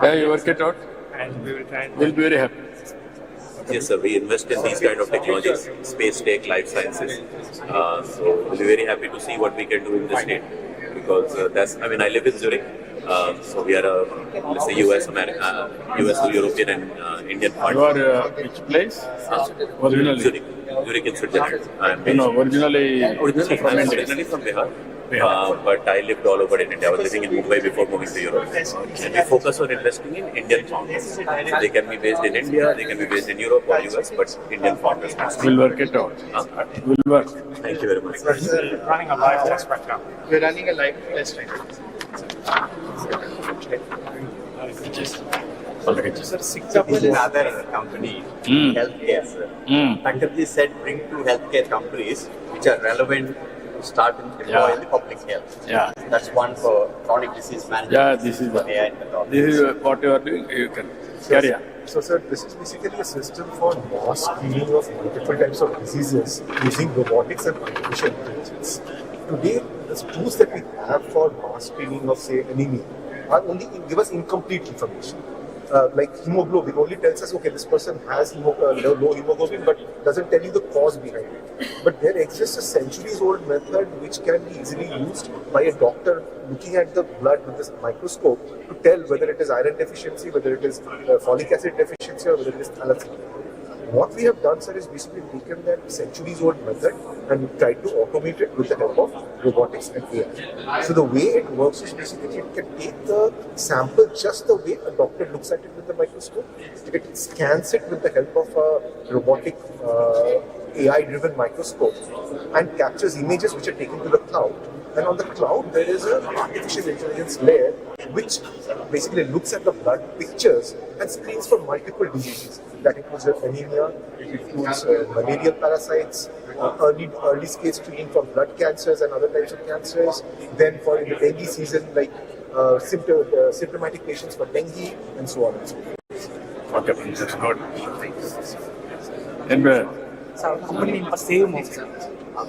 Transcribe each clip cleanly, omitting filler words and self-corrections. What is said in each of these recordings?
Yeah, you work it out. And we will try and We'll be very happy. Yes, sir. We invest in these kind of technologies, space tech, life sciences. So we'll be very happy to see what we can do in the state, because I live in Zurich. So we are let's say US to European and Indian fund. You are which place? Originally? Zurich in Switzerland. Originally from India. Originally from Bihar. But I lived all over in India. I was living in Mumbai before moving to Europe. And we focus on investing in Indian founders. They can be based in India, they can be based in Europe or US, but Indian founders. We'll work it out. We'll work. Thank you very much. we're running a live test right now. We're running a live test right now. Sir, Singapore is another company, healthcare. Practically said, bring two healthcare companies which are relevant to start and deploy in the public health. Yeah. That's one for chronic disease management. Yeah, this is AI and pathology. This is what you are doing. You can carry on. So, sir, this is basically a system for mass screening of multiple types of diseases using robotics and artificial intelligence. Today, the tools that we have for mass screening of, say, anemia are only give us incomplete information. Like hemoglobin only tells us, okay, this person has low hemoglobin, but doesn't tell you the cause behind it. But there exists a centuries-old method which can be easily used by a doctor looking at the blood with this microscope to tell whether it is iron deficiency, whether it is folic acid deficiency, or whether it is thalassemia. What we have done, sir, is basically taken that centuries-old method and tried to automate it with the help of robotics and AI. So the way it works is basically it can take the sample just the way a doctor looks at it with the microscope. It scans it with the help of a robotic AI-driven microscope and captures images which are taken to the cloud. And on the cloud, there is an artificial intelligence layer which basically looks at the blood pictures and screens for multiple diseases. That includes anemia, it includes malarial parasites, early stage screening for blood cancers and other types of cancers. Then for in the dengue season, like symptomatic patients for dengue and so on and so forth. Okay, that's good. And So our company name is Save.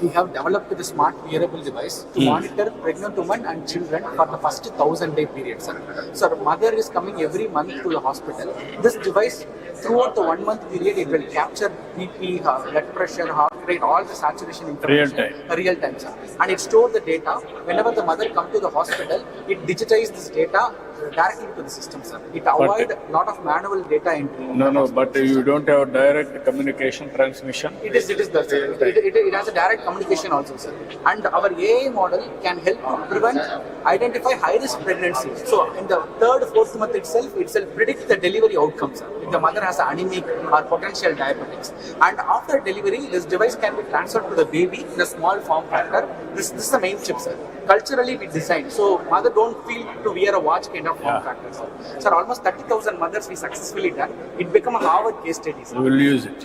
We have developed the smart wearable device to monitor pregnant women and children for the first 1,000-day period, sir. So our mother is coming every month to the hospital. This device, throughout the 1 month period, it will capture BP, blood pressure, heart rate, all the saturation information. Real time, sir. And it stores the data. Whenever the mother comes to the hospital, it digitizes this data directly to the system, sir. It avoids a lot of manual data entry. No, but you don't have direct communication transmission. It has a direct communication also, sir. And our AI model can help prevent, identify high-risk pregnancy. So in the third, fourth month itself predicts the delivery outcomes, sir. If the mother has anemic or potential diabetics. And after delivery, this device can be transferred to the baby in a small form factor. This is the main chip, sir. Culturally, we designed. So mother don't feel to wear a watch kind of form factor, sir. Sir, almost 30,000 mothers we successfully done. It become a Harvard case study, sir. We will use it.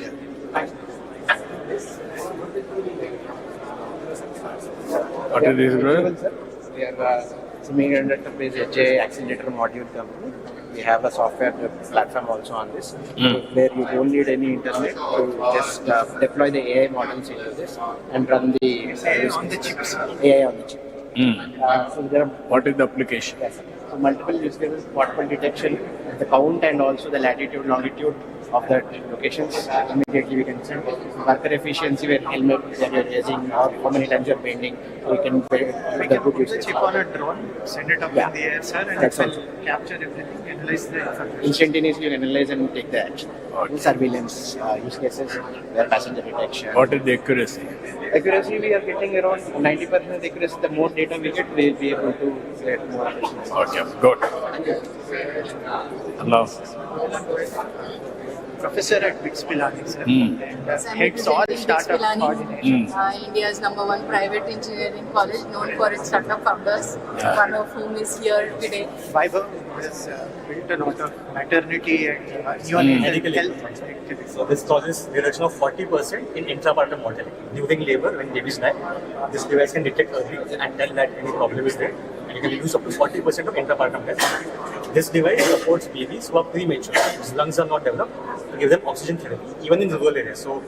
Thank you. What is this, brother? We are semiconductor-based HA accelerator module company. We have a software platform also on this, where you don't need any internet to just deploy the AI models into this and run the AI on the chips. AI on the chip. So there are, what is the application? Yes, so multiple use cases, portable detection, the count and also the latitude, longitude of the locations. Immediately we can send worker efficiency where helmet that you're using or how many times you're bending. We can put the chip on a drone, send it up in the air, sir, and it will capture everything, analyze the information. Instantaneously analyze and take the action. Surveillance use cases where passenger detection. What is the accuracy? Accuracy, we are getting around 90% accuracy. The more data we get, we'll be able to get more efficiency. Okay, good. Hello. Professor at BITS Pilani, sir. And heads all startup coordination. India's #1 private engineering college, known for its startup founders, one of whom is here today. Vaibhav has built a lot of maternity and neonatal health activities. So this causes reduction of 40% in intrapartum mortality. During labor, when babies die, this device can detect early and tell that any problem is there, and you can reduce up to 40% of intrapartum death. This device supports babies who are premature, whose lungs are not developed, to give them oxygen therapy, even in rural areas. So,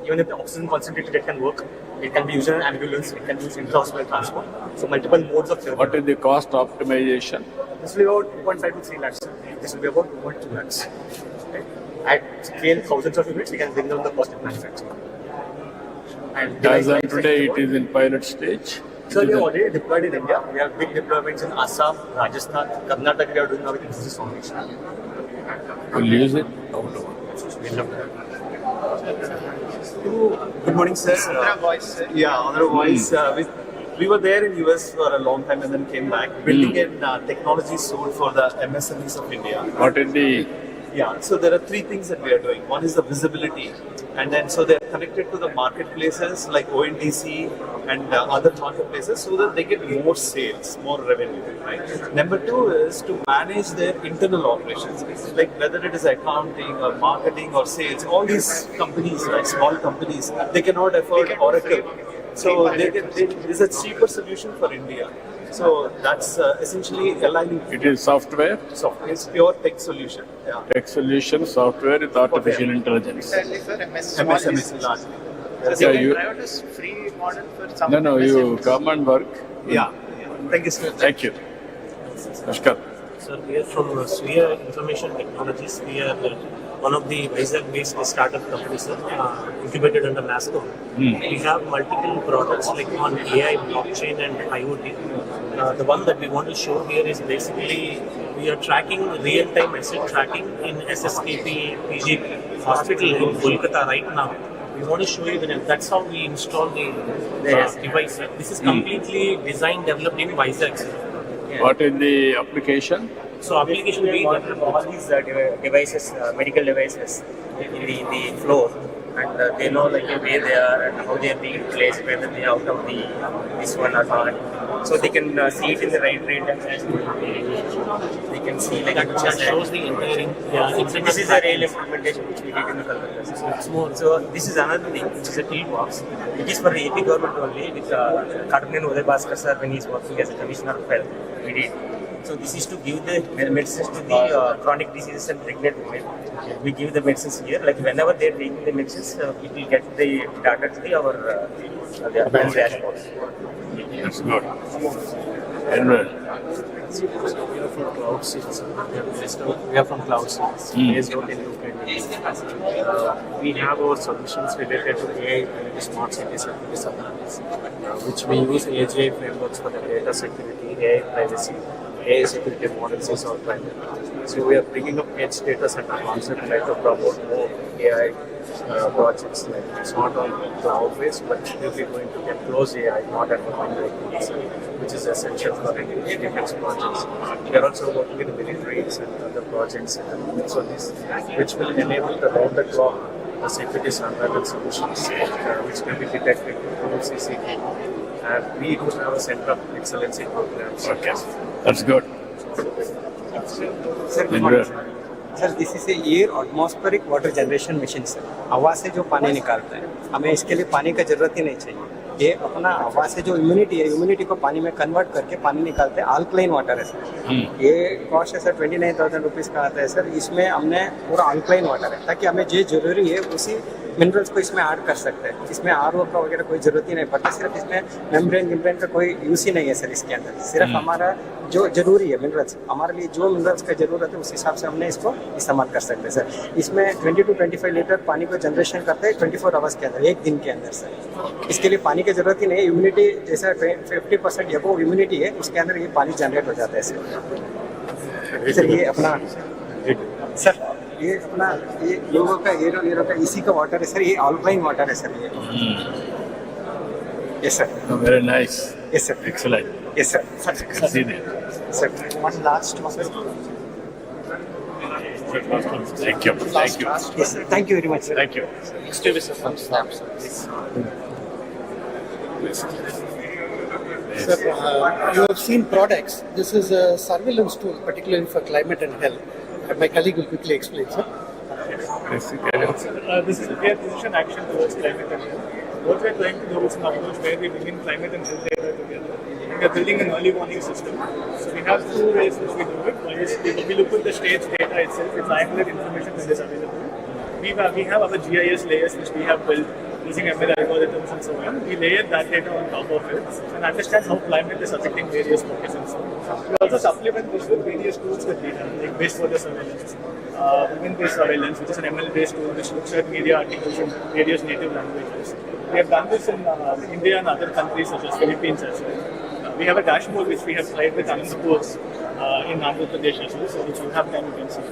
even if the oxygen concentrator can work, it can be used in an ambulance, it can be used in intra-hospital transport. So, multiple modes of therapy. What is the cost optimization? This will be about 2.5 to 3 lakhs. This will be about 2.2 lakhs. Okay? At scale thousands of units, we can bring down the cost of manufacturing. And As on today, it is in pilot stage. so we have already deployed in India. We have big deployments in Assam, Rajasthan, Karnataka. We are doing now with Infosys Foundation. We'll use it. Good morning, sir. Andhra voice, sir. Yeah, Andhra voice. We were there in US for a long time and then came back. Building in technology sold for the MSMEs of India. What is the Yeah, so there are three things that we are doing. One is the visibility, and then so they're connected to the marketplaces like ONDC and other marketplaces so that they get more sales, more revenue, right? Number two is to manage their internal operations, like whether it is accounting or marketing or sales. All these companies, right, small companies, they cannot afford Oracle. So there's a cheaper solution for India. So that's essentially aligning. it is software, Software. It's pure tech solution. Yeah. tech solution, software with artificial intelligence. Exactly for MS small MSMEs business. largely. So Yeah, they you- can try out this free model for some No, no, you MSMEs. come and work. Yeah. Thank you, sir. Thank you. Namaskar. Sir, we are from Swia Information Technologies. We are one of the Vizag-based startup companies, sir, incubated under NASCO. We have multiple products like on AI, blockchain, and IoT. The one that we want to show here is basically we are tracking real-time asset tracking in SSKP PG hospital in Kolkata right now. We want to show you that that's how we install the device. This is completely designed, developed in Vizag, sir. What is the application? So application being all these devices, medical devices in the floor, and they know like where they are and how they are being placed, whether they are out of this one or not. So they can see it in the right rate. They can see like that shows the entire So this is a real implementation which we did in the Calcutta. So it's more. So this is another thing, which is a tool box. It is for the AP government only with Kadamani Uday Bhaskar sir when he is working as a commissioner of health. We did. So this is to give the medicines to the chronic diseases and pregnant women. We give the medicines here. Like whenever they are taking the medicines, it will get the data to our dashboard. That's good. And well, we are from Cloud Seeds. We are from Cloud Seeds, based out in UK. We have our solutions related to AI and smart cities and business analysis, which we use AGI frameworks for the data security, AI privacy, AI security models is our primary. So we are bringing up edge data center concept like to promote more AI projects. Like it's not on cloud based, but we'll be going to get close AI, not at the point which is essential for any defense projects. We are also working with militaries and other projects, so this which will enable the round the clock security surveillance solutions, which can be detected through CCTV. And we do have a center of excellence in programs. okay, that's good. Sir, And well, sir this is a air atmospheric water generation machine sir. हवा से जो पानी निकालता है, हमें इसके लिए पानी का जरूरत ही नहीं चाहिए. ये अपना हवा से जो इम्यूनिटी है, इम्यूनिटी को पानी में कन्वर्ट करके पानी निकालते हैं. अल्कलाइन वाटर है सर. ये कॉस्ट है सर 29,000 रुपीज़ का आता है सर. इसमें हमने पूरा अल्कलाइन वाटर है ताकि हमें जो जरूरी है उसी मिनरल्स को इसमें ऐड कर सकते हैं. इसमें आरओ का वगैरह कोई जरूरत ही नहीं पड़ता. सिर्फ इसमें मेम्ब्रेन का कोई यूज ही नहीं है सर इसके अंदर. सिर्फ हमारा जो जरूरी है मिनरल्स, हमारे लिए जो मिनरल्स का जरूरत है उस हिसाब से हमने इसको इस्तेमाल कर सकते हैं सर. इसमें 20 to 25 लीटर पानी को जनरेशन करते हैं 24 आवर्स के अंदर, एक दिन के अंदर सर. इसके लिए पानी की जरूरत ही नहीं है. इम्यूनिटी जैसा 50% एबोव इम्यूनिटी है, उसके अंदर ये पानी जनरेट हो जाता है सर. सर ये अपना सर ये अपना ये लोगों का एरो का इसी का वाटर है सर. ये अल्कलाइन वाटर है सर. ये yes sir. very nice. Yes sir. Excellent. Yes sir. See there. Sir one last one. Thank you. Thank you. Yes, sir. Thank you very much, sir. Thank you. Stay with us from Snap. Sir, you have seen products. This is a surveillance tool, particularly for climate and health. And my colleague will quickly explain, sir. This is their position action towards climate and health. What we are trying to do is an approach where we bring in climate and health data together. We are building an early warning system. So we have two ways which we do it. One is we look at the state's data itself. It's triangular information that is available. We have our GIS layers which we have built using ML algorithms and so on. We layer that data on top of it and understand how climate is affecting various pockets and so on. We also supplement this with various tools with data, like based weather surveillance, event-based surveillance, which is an ML-based tool which looks at media articles in various native languages. We have done this in India and other countries such as Philippines as well. We have a dashboard which we have tried with Anandapur in Andhra Pradesh as well, so if you have time you can see.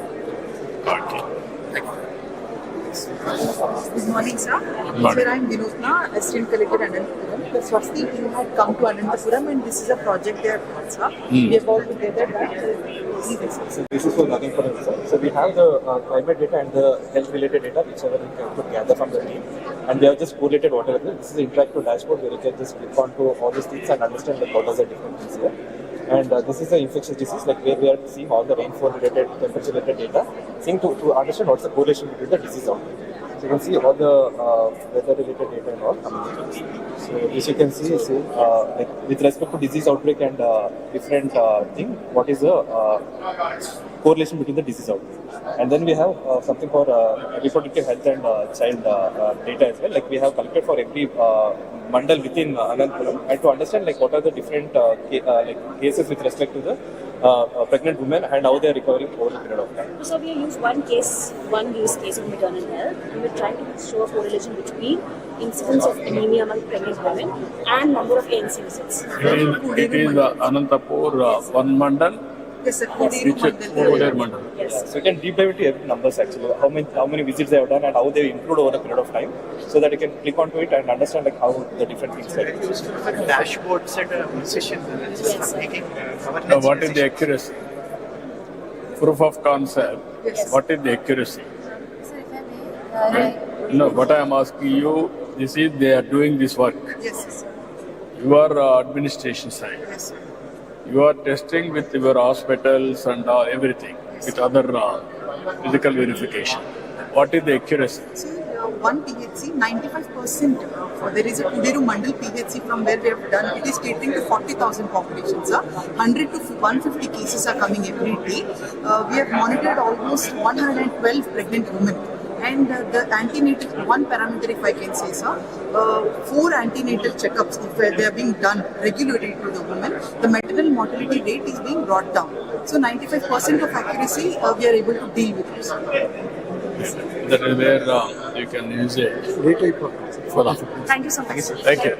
Good morning, sir. Sir, I am Vinodna, Assistant Collector Anantapuram. The Swasti team had come to Anantapuram and this is a project they have done, sir. We have all together done. So this is for nothing for us, sir. So we have the climate data and the health-related data, whichever we could gather from the team, and they have just correlated whatever. This is an interactive dashboard where you can just click onto all these things and understand like what are the different things here. And this is the infectious disease, like where we are seeing all the rainfall-related, temperature-related data, seeing to understand what's the correlation between the disease outbreak. So you can see all the weather-related data and all coming here. So this you can see, like with respect to disease outbreak and different thing, what is the correlation between the disease outbreak. And then we have something for reproductive health and child data as well. Like we have collected for every mandal within Anantapuram, and to understand like what are the different like cases with respect to the pregnant women and how they are recovering over a period of time. So we use one use case of maternal health. We were trying to show a correlation between incidence of anemia among pregnant women and number of ANC visits. It is Anantapur one mandal. Yes, sir. Mandal. Yes. So you can deep dive into every numbers actually, how many visits they have done and how they improved over a period of time, so that you can click onto it and understand like how the different things are. Dashboards and a session just making governance. Now, what is the accuracy? Proof of concept. Yes. What is the accuracy? Sir, if I may, No, what I am asking you, this is they are doing this work. Yes, sir. You are administration side. Yes, sir. You are testing with your hospitals and everything, with other physical verification. What is the accuracy? So, one PHC, 95%, there is a Kudiru Mandal PHC from where we have done, it is catering to 40,000 populations. 100 to 150 cases are coming every day. We have monitored almost 112 pregnant women. And the antenatal, one parameter if I can say, sir, 4 antenatal checkups, if they are being done regularly to the women, the maternal mortality rate is being brought down. So 95% of accuracy, we are able to deal with it. That is where you can use it. For that. Thank you so much. Thank you.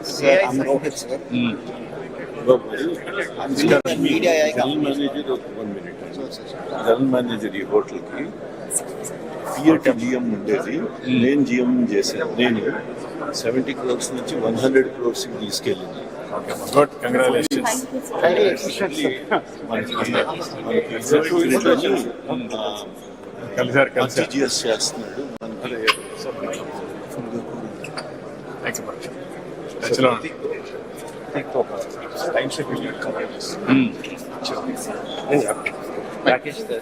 Sir, I'm Rohit, sir. General manager, 1 minute. General manager ఈ హోటల్కి పిఎట్ GM ఉండేది, నేను GM చేశాను. నేను 70 crores నుంచి 100 crores తీసుకెళ్ళింది. Good, congratulations. మనకి GS చేస్తున్నాడు. Time should be covered. Package sir.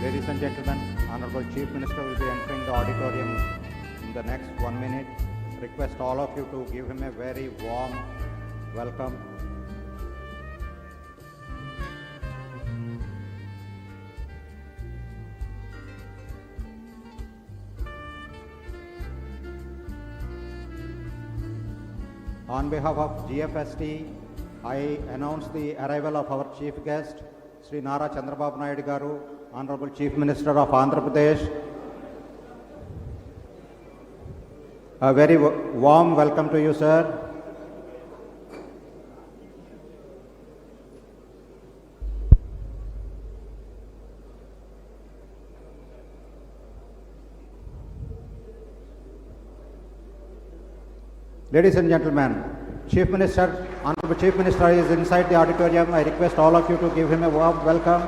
Ladies and gentlemen, Honorable Chief Minister will be entering the auditorium in the next 1 minute. Request all of you to give him a very warm welcome. On behalf of GFST, I announce the arrival of our chief guest, Sri Nara Chandrababu Naidu Garu, Honorable Chief Minister of Andhra Pradesh. A very warm welcome to you, sir. Ladies and gentlemen, Honorable Chief Minister is inside the auditorium. I request all of you to give him a warm welcome.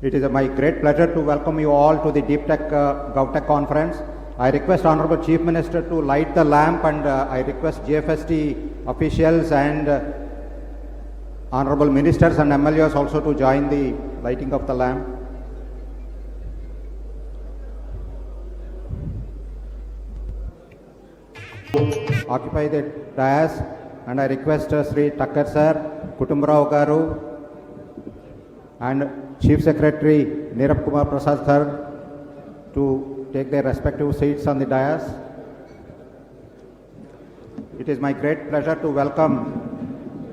It is my great pleasure to welcome you all to the Deeptech Govtech conference. I request Honorable Chief Minister to light the lamp, and I request GFST officials and honorable ministers and MLAs also to join the lighting of the lamp. Occupy the dais, and I request Sri Thakkar sir, Kutumbarao garu, and Chief Secretary Nirab Kumar Prasad sir to take their respective seats on the dais. It is my great pleasure to welcome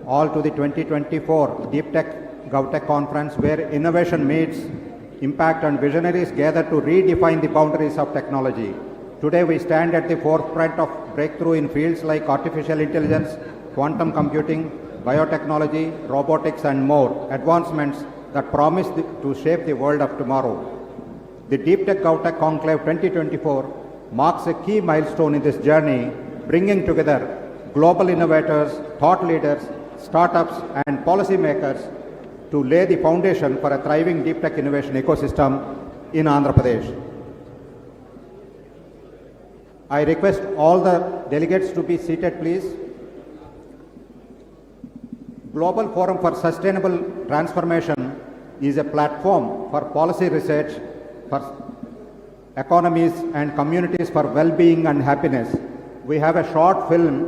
all to the 2024 Deeptech Govtech conference, where innovation meets impact and visionaries gather to redefine the boundaries of technology. Today we stand at the forefront of breakthrough in fields like artificial intelligence, quantum computing, biotechnology, robotics and more, advancements that promise to shape the world of tomorrow. The Deeptech Govtech Conclave 2024 marks a key milestone in this journey, bringing together global innovators, thought leaders, startups and policymakers to lay the foundation for a thriving deep tech innovation ecosystem in Andhra Pradesh. I request all the delegates to be seated, please. Global Forum for Sustainable Transformation is a platform for policy research for economies and communities for well-being and happiness. We have a short film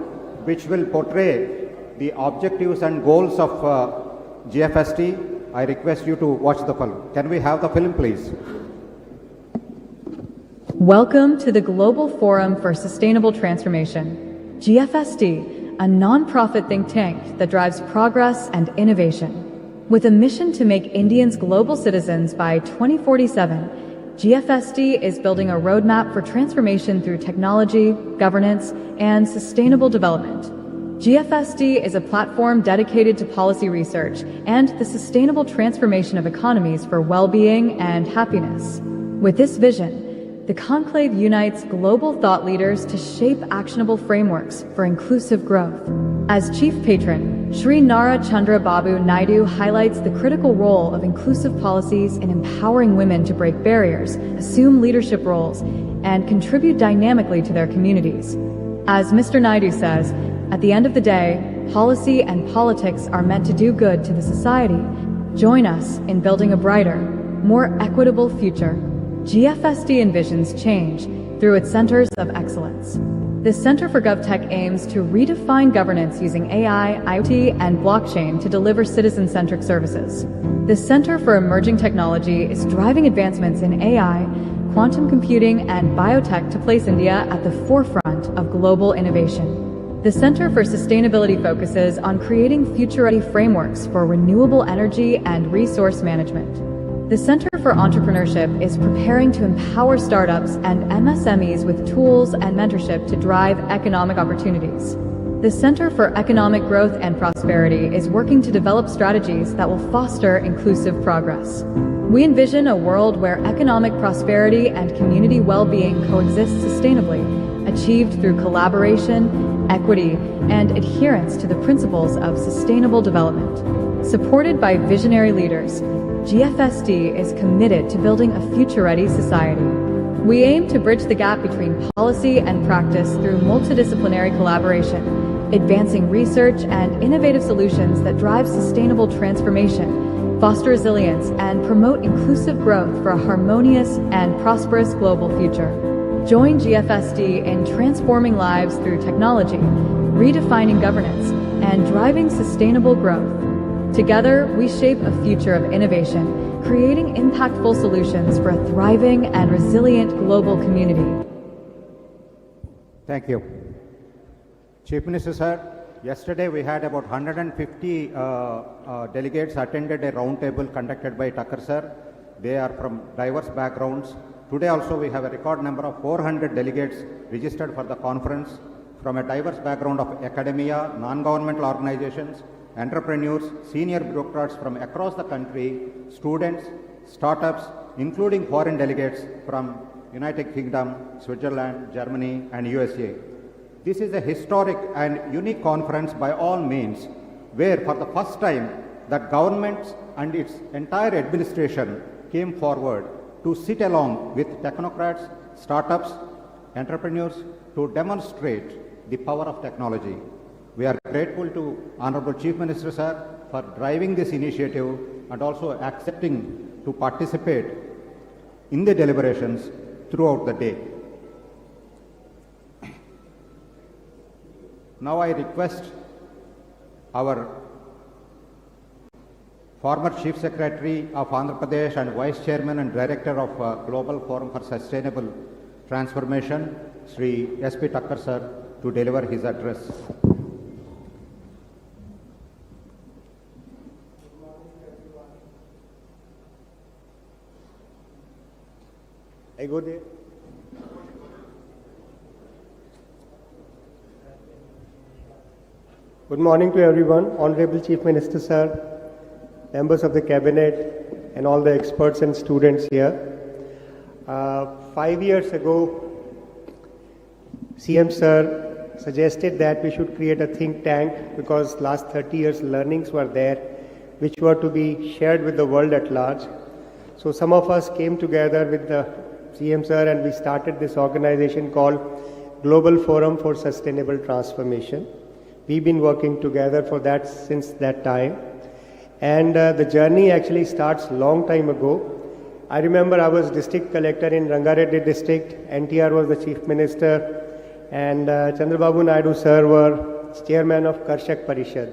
which will portray the objectives and goals of GFST. I request you to watch the film. Can we have the film, please? Welcome to the Global Forum for Sustainable Transformation, GFST, a non-profit think tank that drives progress and innovation. With a mission to make Indians global citizens by 2047, GFST is building a roadmap for transformation through technology, governance, and sustainable development. GFST is a platform dedicated to policy research and the sustainable transformation of economies for well-being and happiness. With this vision, the conclave unites global thought leaders to shape actionable frameworks for inclusive growth. As chief patron, Shri Nara Chandrababu Naidu highlights the critical role of inclusive policies in empowering women to break barriers, assume leadership roles, and contribute dynamically to their communities. As Mr. Naidu says, at the end of the day, policy and politics are meant to do good to the society. Join us in building a brighter, more equitable future. GFST envisions change through its centers of excellence. The Center for Govtech aims to redefine governance using AI, IoT, and blockchain to deliver citizen-centric services. The Center for Emerging Technology is driving advancements in AI, quantum computing, and biotech to place India at the forefront of global innovation. The Center for Sustainability focuses on creating future-ready frameworks for renewable energy and resource management. The Center for Entrepreneurship is preparing to empower startups and MSMEs with tools and mentorship to drive economic opportunities. The Center for Economic Growth and Prosperity is working to develop strategies that will foster inclusive progress. We envision a world where economic prosperity and community well-being coexist sustainably, achieved through collaboration, equity, and adherence to the principles of sustainable development. Supported by visionary leaders, GFST is committed to building a future-ready society. We aim to bridge the gap between policy and practice through multidisciplinary collaboration, advancing research and innovative solutions that drive sustainable transformation, foster resilience, and promote inclusive growth for a harmonious and prosperous global future. Join GFST in transforming lives through technology, redefining governance, and driving sustainable growth. Together, we shape a future of innovation, creating impactful solutions for a thriving and resilient global community. Thank you. Chief Minister, sir, yesterday we had about 150 delegates attended a roundtable conducted by Thakkar sir. They are from diverse backgrounds. Today also we have a record number of 400 delegates registered for the conference from a diverse background of academia, non-governmental organizations, entrepreneurs, senior bureaucrats from across the country, students, startups, including foreign delegates from United Kingdom, Switzerland, Germany, and USA. This is a historic and unique conference by all means, where for the first time the government and its entire administration came forward to sit along with technocrats, startups, entrepreneurs to demonstrate the power of technology. We are grateful to Honorable Chief Minister sir for driving this initiative and also accepting to participate in the deliberations throughout the day. Now I request our former Chief Secretary of Andhra Pradesh and Vice Chairman and Director of Global Forum for Sustainable Transformation, Sri S.P. Thakkar sir, to deliver his address. I go there. Good morning to everyone, Honorable Chief Minister sir, members of the cabinet and all the experts and students here. 5 years ago, CM sir suggested that we should create a think tank because last 30 years learnings were there which were to be shared with the world at large. So some of us came together with the CM sir and we started this organization called Global Forum for Sustainable Transformation. We've been working together for that since that time. And the journey actually starts long time ago. I remember I was district collector in Rangareddy district. NTR was the chief minister. And Chandrababu Naidu sir were chairman of Karshak Parishad.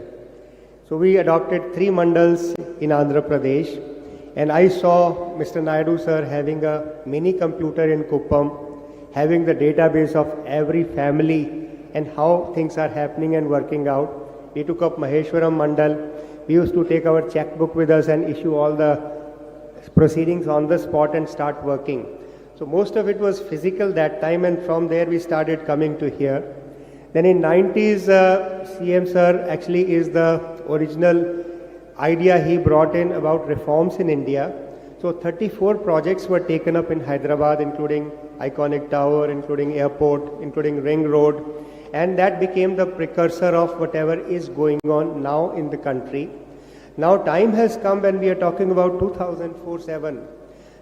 So we adopted 3 mandals in Andhra Pradesh. And I saw Mr. Naidu sir having a mini computer in Kuppam, having the database of every family and how things are happening and working out. We took up Maheshwaram Mandal. We used to take our checkbook with us and issue all the proceedings on the spot and start working. So most of it was physical that time, and from there we started coming to here. Then in 90s, CM sir actually is the original idea he brought in about reforms in India. So 34 projects were taken up in Hyderabad, including Iconic Tower, including airport, including Ring Road. And that became the precursor of whatever is going on now in the country. Now time has come when we are talking about 2004-7.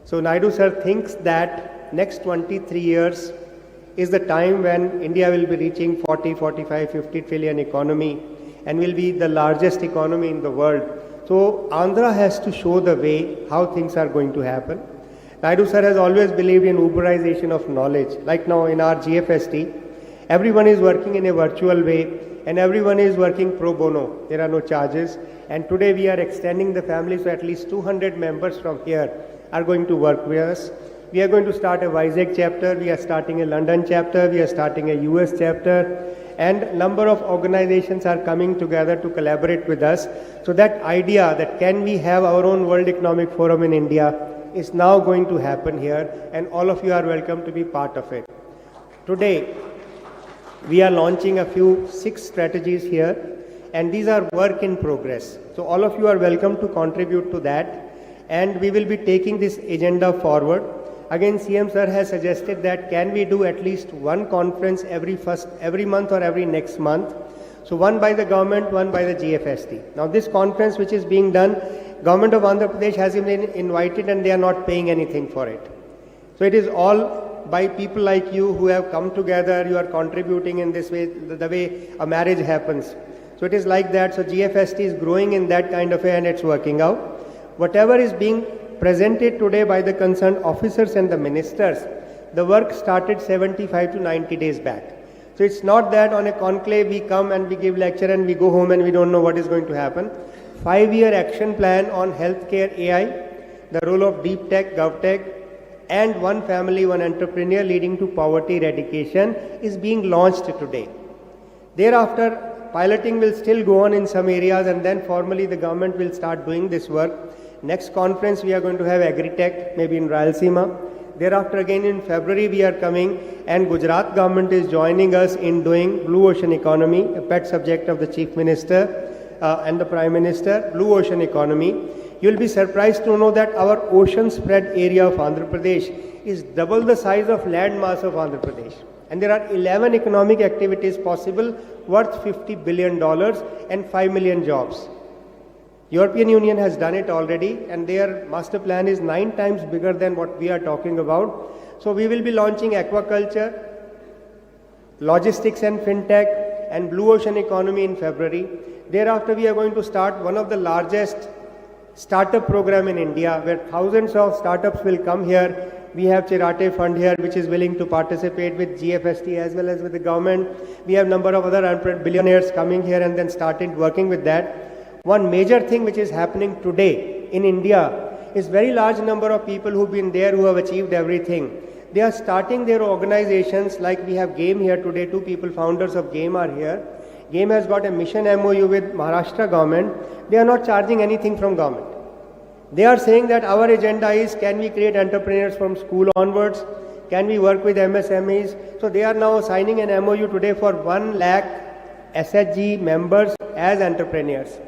So Naidu sir thinks that next 23 years is the time when India will be reaching 40, 45, 50 trillion economy and will be the largest economy in the world. So Andhra has to show the way how things are going to happen. Naidu sir has always believed in Uberization of knowledge. Like now in our GFST, everyone is working in a virtual way and everyone is working pro bono. There are no charges. And today we are extending the family, so at least 200 members from here are going to work with us. We are going to start a Vizag chapter, we are starting a London chapter, we are starting a US chapter, and number of organizations are coming together to collaborate with us. So that idea that can we have our own World Economic Forum in India is now going to happen here, and all of you are welcome to be part of it. Today, we are launching a few 6 strategies here, and these are work in progress. So all of you are welcome to contribute to that, and we will be taking this agenda forward. Again, CM sir has suggested that can we do at least one conference every month or every next month. So one by the government, one by the GFST. Now this conference which is being done, Government of Andhra Pradesh has been invited and they are not paying anything for it. So it is all by people like you who have come together, you are contributing in this way, the way a marriage happens. So it is like that. So GFST is growing in that kind of way and it's working out. Whatever is being presented today by the concerned officers and the ministers, the work started 75 to 90 days back. So it's not that on a conclave we come and we give lecture and we go home and we don't know what is going to happen. 5-year action plan on healthcare AI, the role of Deeptech, Govtech, and one family, one entrepreneur leading to poverty eradication is being launched today. Thereafter, piloting will still go on in some areas and then formally the government will start doing this work. Next conference we are going to have Agritech, maybe in Rayalaseema. Thereafter again in February we are coming, and Gujarat government is joining us in doing Blue Ocean Economy, a pet subject of the Chief Minister and the Prime Minister, Blue Ocean Economy. You will be surprised to know that our ocean spread area of Andhra Pradesh is double the size of land mass of Andhra Pradesh. And there are 11 economic activities possible worth $50 billion and 5 million jobs. European Union has done it already, and their master plan is 9 times bigger than what we are talking about. So we will be launching aquaculture, logistics and fintech, and blue ocean economy in February. Thereafter, we are going to start one of the largest startup program in India, where thousands of startups will come here. We have Chirate Fund here, which is willing to participate with GFST as well as with the government. We have number of other billionaires coming here and then started working with that. One major thing which is happening today in India is very large number of people who've been there who have achieved everything. They are starting their organizations, like we have GAME here today. 2 people, founders of GAME, are here. GAME has got a mission MOU with Maharashtra government. They are not charging anything from government. They are saying that our agenda is, can we create entrepreneurs from school onwards? Can we work with MSMEs? So they are now signing an MOU today for 1 lakh SHG members as entrepreneurs.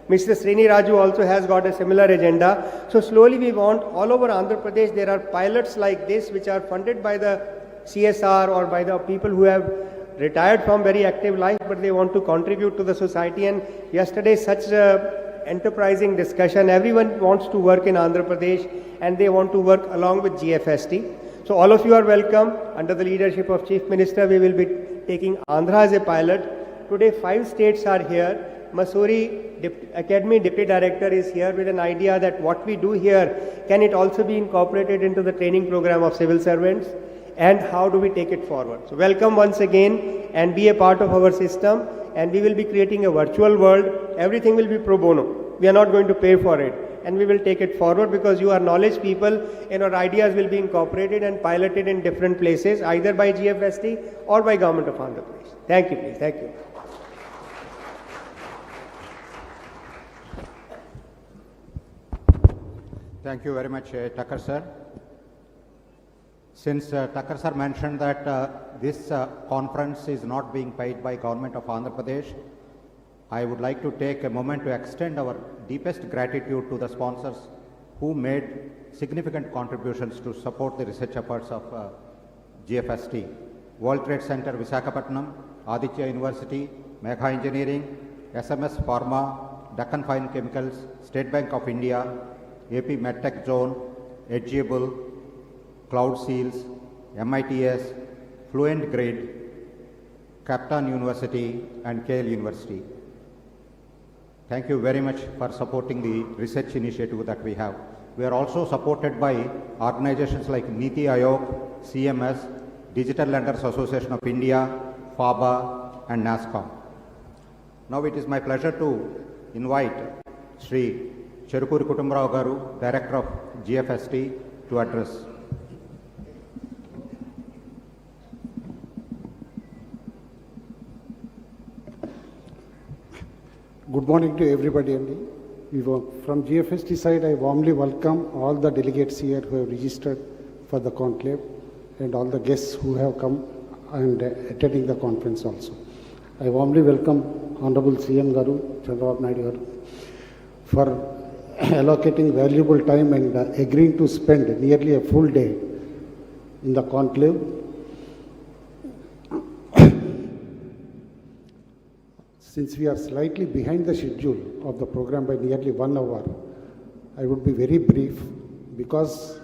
Mr. Srini Raju also has got a similar agenda. So slowly we want all over Andhra Pradesh, there are pilots like this which are funded by the CSR or by the people who have retired from very active life, but they want to contribute to the society. And yesterday such a enterprising discussion. Everyone wants to work in Andhra Pradesh and they want to work along with GFST. So all of you are welcome. Under the leadership of Chief Minister, we will be taking Andhra as a pilot. Today 5 states are here. Mussoorie Academy Deputy Director is here with an idea that what we do here, can it also be incorporated into the training program of civil servants, and how do we take it forward. So welcome once again and be a part of our system, and we will be creating a virtual world. Everything will be pro bono. We are not going to pay for it, and we will take it forward because you are knowledge people and our ideas will be incorporated and piloted in different places, either by GFST or by Government of Andhra Pradesh. Thank you, please. Thank you. Thank you very much, Tucker sir. Since Tucker sir mentioned that this conference is not being paid by Government of Andhra Pradesh, I would like to take a moment to extend our deepest gratitude to the sponsors who made significant contributions to support the research efforts of GFST. World Trade Center Visakhapatnam, Aditya University, Megha Engineering, SMS Pharma, Deccan Fine Chemicals, State Bank of India, AP MedTech Zone, Edgeable, Cloud Seals, MITS, Fluent Grid, Captain University and KL University. Thank you very much for supporting the research initiative that we have. We are also supported by organizations like Niti Aayog, CMS, Digital Lenders Association of India, FABA and NASCOM. Now it is my pleasure to invite Sri Cherukuri Kutumbarao Garu, Director of GFST, to address. Good morning to everybody. From GFST side, I warmly welcome all the delegates here who have registered for the conclave and all the guests who have come and attending the conference also. I warmly welcome Honorable CM Garu, Chandrababu Naidu Garu, for allocating valuable time and agreeing to spend nearly a full day in the conclave. Since we are slightly behind the schedule of the program by nearly 1 hour, I would be very brief because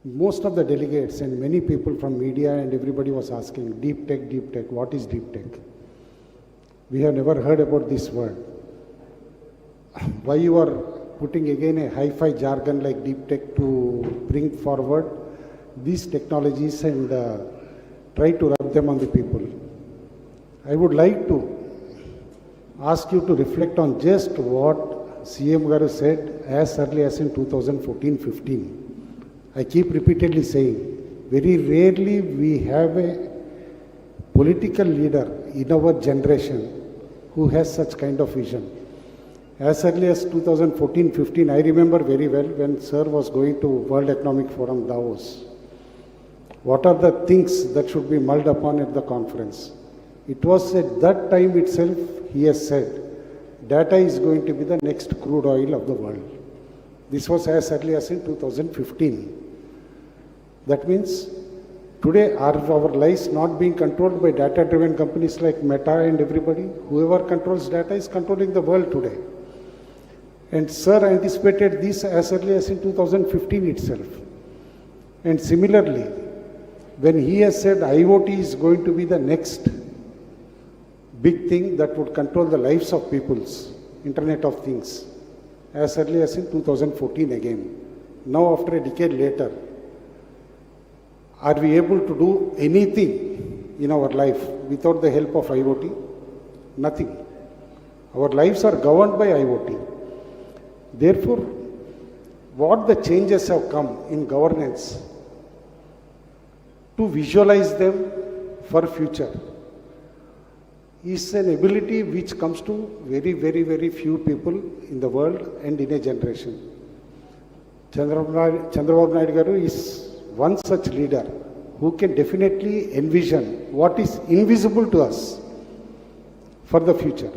most of the delegates and many people from media and everybody was asking, Deeptech, what is Deeptech? We have never heard about this word. Why you are putting again a hi-fi jargon like Deeptech to bring forward these technologies and try to rub them on the people? I would like to ask you to reflect on just what CM Garu said as early as in 2014-15. I keep repeatedly saying, very rarely we have a political leader in our generation who has such kind of vision. As early as 2014-15, I remember very well when Sir was going to World Economic Forum Davos. What are the things that should be mulled upon at the conference? It was at that time itself, he has said, data is going to be the next crude oil of the world. This was as early as in 2015. That means today are our lives not being controlled by data-driven companies like Meta and everybody? Whoever controls data is controlling the world today. And Sir anticipated this as early as in 2015 itself. And similarly, when he has said IoT is going to be the next big thing that would control the lives of peoples, Internet of Things, as early as in 2014 again. Now after a decade later, are we able to do anything in our life without the help of IoT? Nothing. Our lives are governed by IoT. Therefore, what the changes have come in governance, to visualize them for future, is an ability which comes to very, very, very few people in the world and in a generation. Chandrababu Naidu Garu is one such leader who can definitely envision what is invisible to us for the future.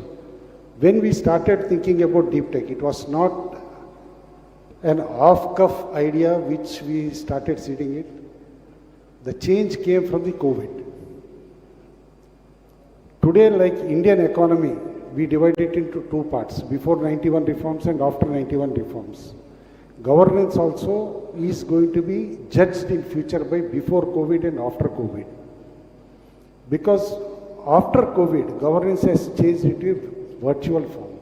When we started thinking about Deeptech, it was not an off-cuff idea which we started seeding it. The change came from the COVID. Today, like Indian economy, we divide it into two parts, before 91 reforms and after 91 reforms. Governance also is going to be judged in future by before COVID and after COVID. Because after COVID, governance has changed into virtual form.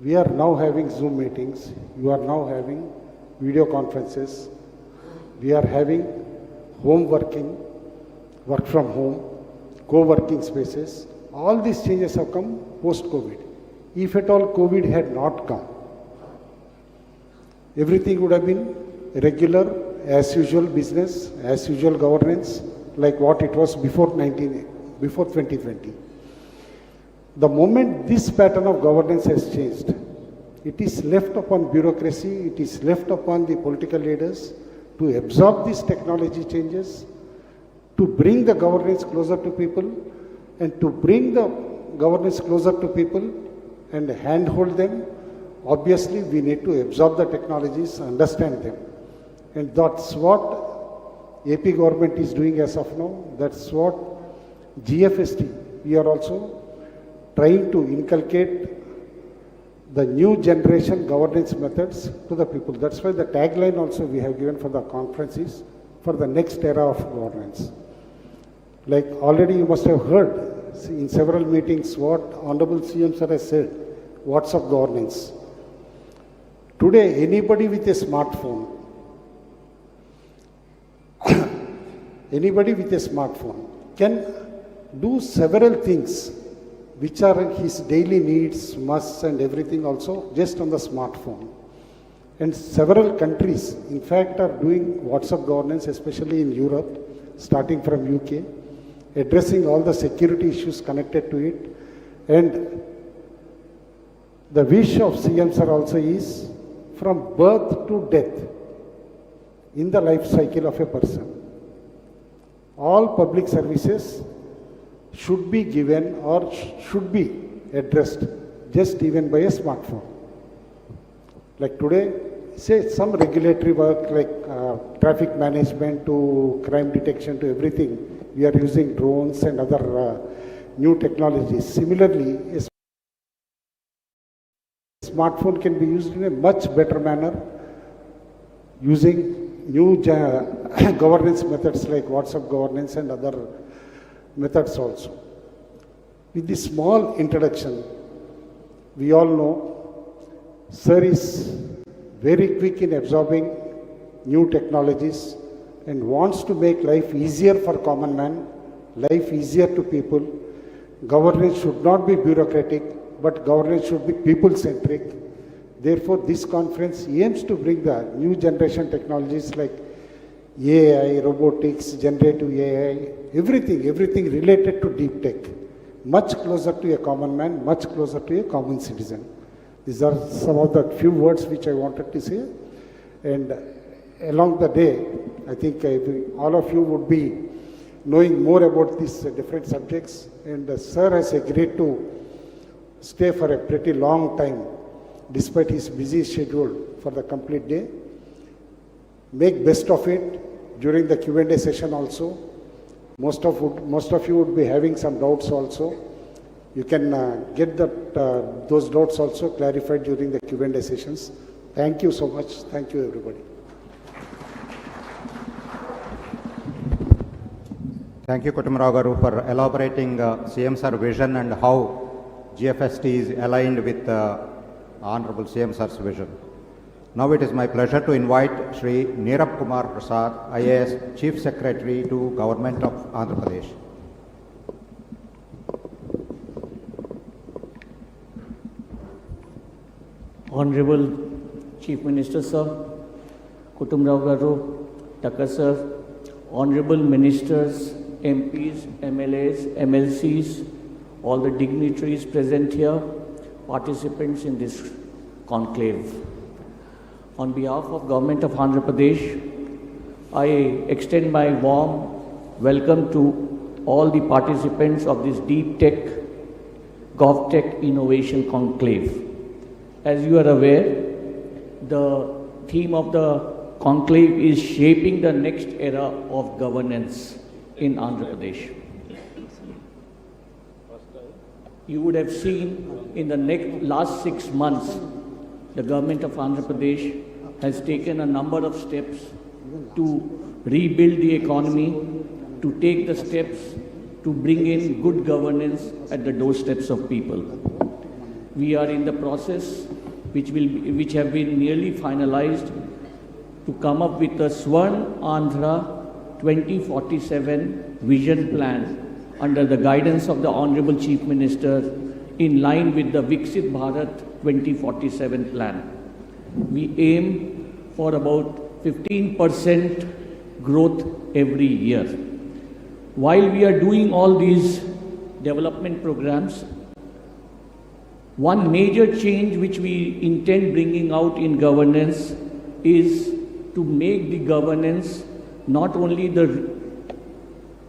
We are now having Zoom meetings, you are now having video conferences, we are having home working, work from home, co-working spaces. All these changes have come post-COVID. If at all COVID had not come, everything would have been regular, as usual business, as usual governance, like what it was before 2020. The moment this pattern of governance has changed, it is left upon bureaucracy, it is left upon the political leaders to absorb these technology changes, to bring the governance closer to people, and to bring the governance closer to people and handhold them. Obviously, we need to absorb the technologies, understand them. And that's what AP government is doing as of now. That's what GFST, we are also trying to inculcate the new generation governance methods to the people. That's why the tagline also we have given for the conference is for the next era of governance. Like already you must have heard in several meetings what Honorable CM Sir has said, what's of governance. Today, anybody with a smartphone, can do several things which are his daily needs, musts and everything also just on the smartphone. And several countries, in fact, are doing WhatsApp governance, especially in Europe, starting from UK, addressing all the security issues connected to it. And the wish of CM Sir also is from birth to death in the life cycle of a person. All public services should be given or should be addressed just even by a smartphone. Like today, say some regulatory work like traffic management to crime detection to everything, we are using drones and other new technologies. Similarly, a smartphone can be used in a much better manner using new governance methods like WhatsApp governance and other methods also. With this small introduction, we all know Sir is very quick in absorbing new technologies and wants to make life easier for common man, life easier to people. Governance should not be bureaucratic, but governance should be people-centric. Therefore, this conference aims to bring the new generation technologies like AI, robotics, generative AI, everything related to deep tech, much closer to a common man, much closer to a common citizen. These are some of the few words which I wanted to say. And along the day, I think all of you would be knowing more about these different subjects. And Sir has agreed to stay for a pretty long time, despite his busy schedule for the complete day. Make best of it during the Q&A session also. Most of you would be having some doubts also. You can get those doubts also clarified during the Q&A sessions. Thank you so much. Thank you, everybody. Thank you, Kutumrao Garu, for elaborating CM Sir vision and how GFST is aligned with Honorable CM Sir's vision. Now it is my pleasure to invite Shri Neerab Kumar Prasad, IAS Chief Secretary to Government of Andhra Pradesh. Honorable Chief Minister Sir, Kutumrao Garu, Taka Sir, Honorable Ministers, MPs, MLAs, MLCs, all the dignitaries present here, participants in this conclave. On behalf of Government of Andhra Pradesh, I extend my warm welcome to all the participants of this Deeptech, Govtech Innovation Conclave. As you are aware, the theme of the conclave is shaping the next era of governance in Andhra Pradesh. You would have seen in the last 6 months, the government of Andhra Pradesh has taken a number of steps to rebuild the economy, to take the steps to bring in good governance at the doorsteps of people. We are in the process which have been nearly finalized to come up with a Swarn Andhra 2047 vision plan under the guidance of the Honorable Chief Minister in line with the Viksit Bharat 2047 plan. We aim for about 15% growth every year. While we are doing all these development programs, one major change which we intend bringing out in governance is to make the governance not only the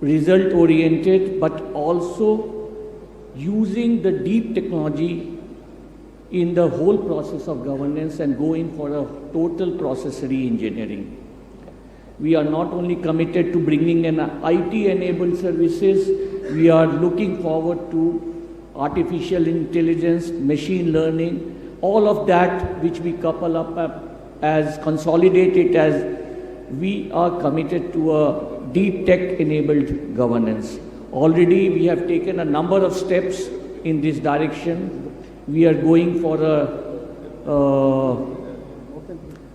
result oriented but also using the deep technology in the whole process of governance and going for a total process re-engineering. We are not only committed to bringing in IT-enabled services, we are looking forward to artificial intelligence, machine learning, all of that which we couple up as consolidated as we are committed to a deep tech enabled governance. Already we have taken a number of steps in this direction. We are going for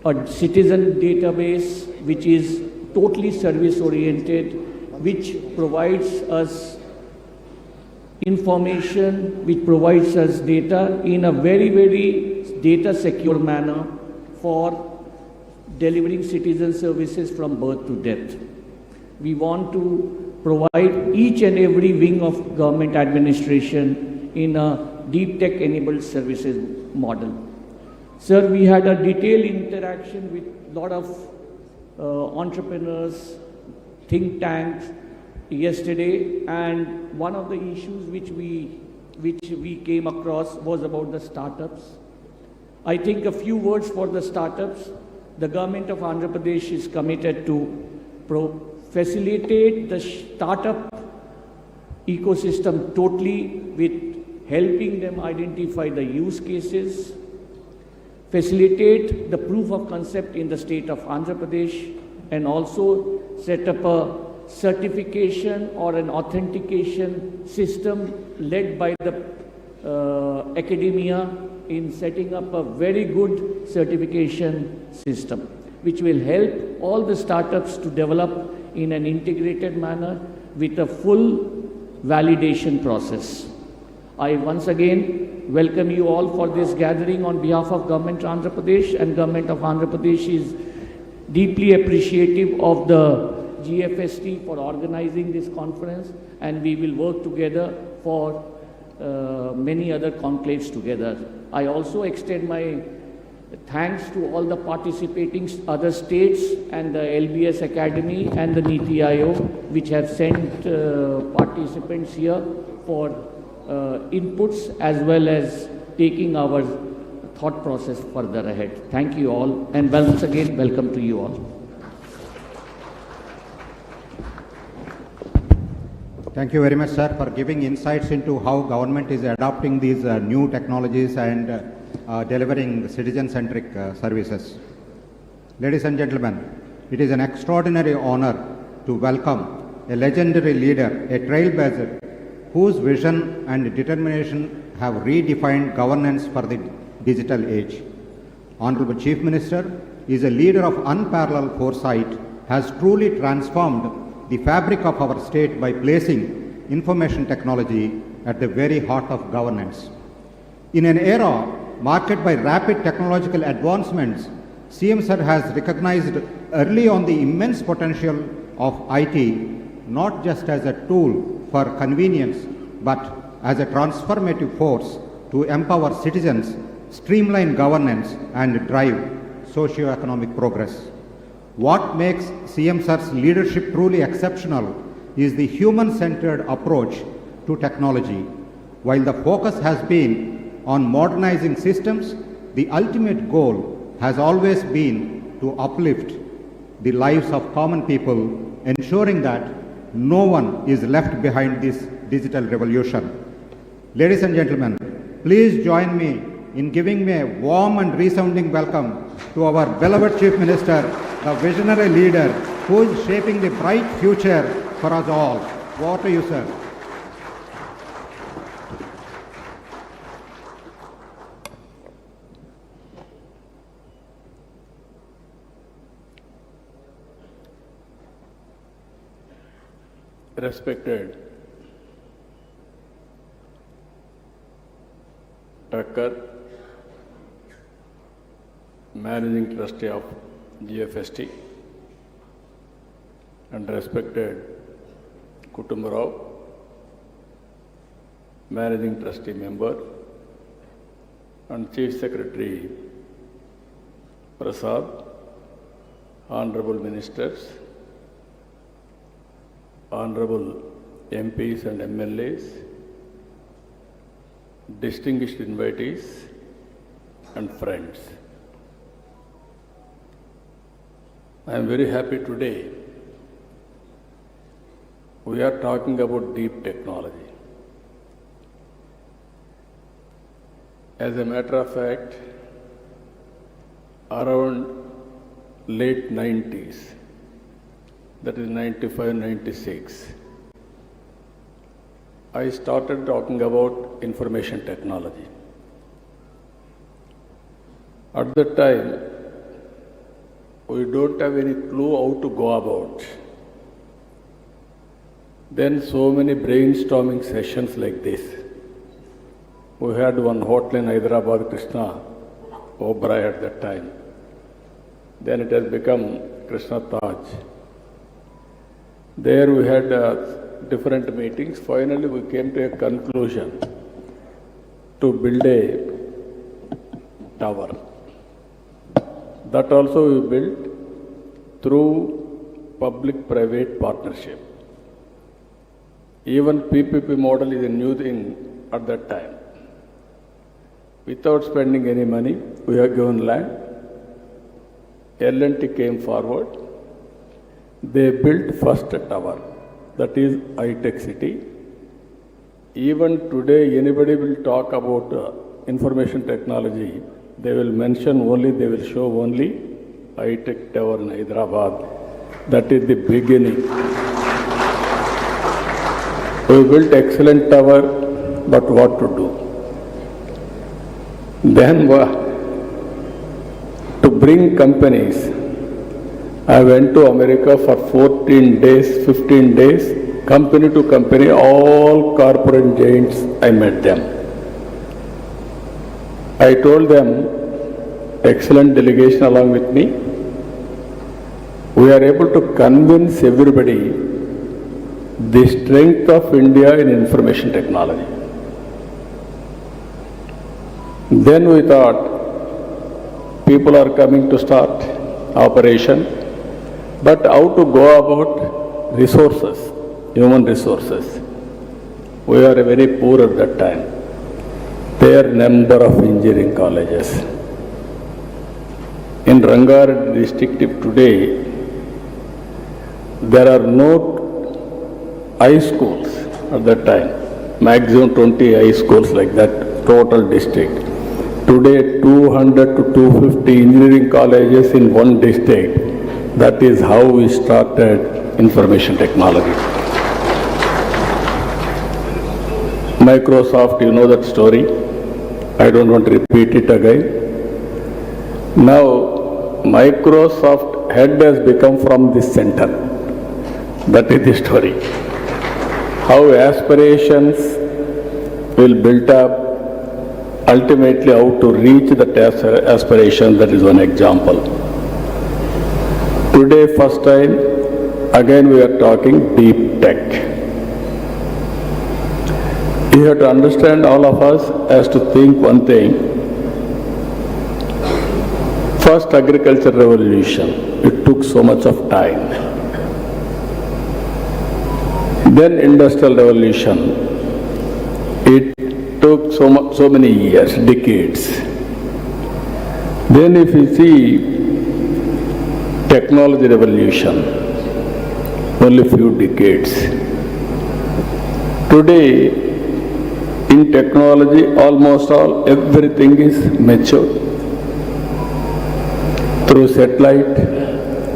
a citizen database which is totally service oriented, which provides us information, which provides us data in a very, very data secure manner for delivering citizen services from birth to death. We want to provide each and every wing of government administration in a deep tech enabled services model. Sir, we had a detailed interaction with a lot of entrepreneurs, think tanks yesterday, and one of the issues which we came across was about the startups. I think a few words for the startups. The government of Andhra Pradesh is committed to facilitate the startup ecosystem totally with helping them identify the use cases, facilitate the proof of concept in the state of Andhra Pradesh, and also set up a certification or an authentication system led by the academia in setting up a very good certification system, which will help all the startups to develop in an integrated manner with a full validation process. I once again welcome you all for this gathering on behalf of Government of Andhra Pradesh, and Government of Andhra Pradesh is deeply appreciative of the GFST for organizing this conference, and we will work together for many other conclaves together. I also extend my thanks to all the participating other states and the LBS Academy and the NITI Aayog, which have sent participants here for inputs as well as taking our thought process further ahead. Thank you all, and once again, welcome to you all. Thank you very much, sir, for giving insights into how government is adopting these new technologies and delivering citizen-centric services. Ladies and gentlemen, it is an extraordinary honor to welcome a legendary leader, a trailblazer, whose vision and determination have redefined governance for the digital age. Honorable Chief Minister is a leader of unparalleled foresight, has truly transformed the fabric of our state by placing information technology at the very heart of governance. In an era marked by rapid technological advancements, CM Sir has recognized early on the immense potential of IT, not just as a tool for convenience, but as a transformative force to empower citizens, streamline governance, and drive socio-economic progress. What makes CM Sir's leadership truly exceptional is the human-centered approach to technology. While the focus has been on modernizing systems, the ultimate goal has always been to uplift the lives of common people, ensuring that no one is left behind this digital revolution. Ladies and gentlemen, please join me in giving me a warm and resounding welcome to our beloved Chief Minister, the visionary leader who is shaping the bright future for us all. Over to you, sir. Respected Tucker, Managing Trustee of GFST, and respected Kutumbarao, Managing Trustee Member, and Chief Secretary Prasad, Honorable Ministers, Honorable MPs and MLAs, distinguished invitees and friends. I am very happy today. We are talking about deep technology. As a matter of fact, around late 90s, that is 95, 96, I started talking about information technology. At that time, we don't have any clue how to go about. Then so many brainstorming sessions like this. We had one hotel in Hyderabad, Krishna Oberoi at that time. Then it has become Krishna Taj. There we had different meetings. Finally, we came to a conclusion to build a tower. That also we built through public-private partnership. Even PPP model is a new thing at that time. Without spending any money, we have given land. L&T came forward. They built first tower, that is high-tech city. Even today, anybody will talk about information technology, they will mention only, they will show only high-tech tower in Hyderabad. That is the beginning. We built excellent tower, but what to do? Then to bring companies, I went to America for 14 days, 15 days, company to company, all corporate giants, I met them. I told them, excellent delegation along with me, we are able to convince everybody the strength of India in information technology. Then we thought, people are coming to start operation, but how to go about resources, human resources. We are very poor at that time. There are number of engineering colleges. In Rangareddy district today, there are no high schools at that time, maximum 20 high schools like that, total district. Today 200 to 250 engineering colleges in one district. That is how we started information technology. Microsoft, you know that story. I don't want to repeat it again. Now, Microsoft head has become from this center. That is the story. How aspirations will build up, ultimately how to reach that aspiration, that is one example. Today, first time, again we are talking deep tech. You have to understand, all of us has to think one thing. First agriculture revolution, it took so much of time. Then industrial revolution, it took so many years, decades. Then if you see technology revolution, only few decades. Today, in technology, almost everything is mature. Through satellite,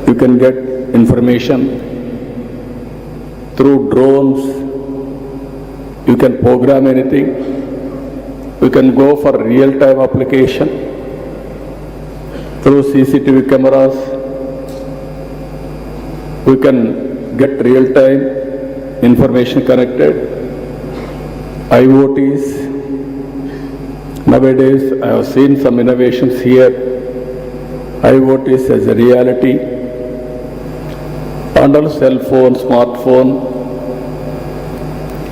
you can get information. Through drones, you can program anything. You can go for real-time application. Through CCTV cameras, we can get real-time information connected. IoTs, nowadays I have seen some innovations here. IoTs as a reality. And also cell phone, smartphone,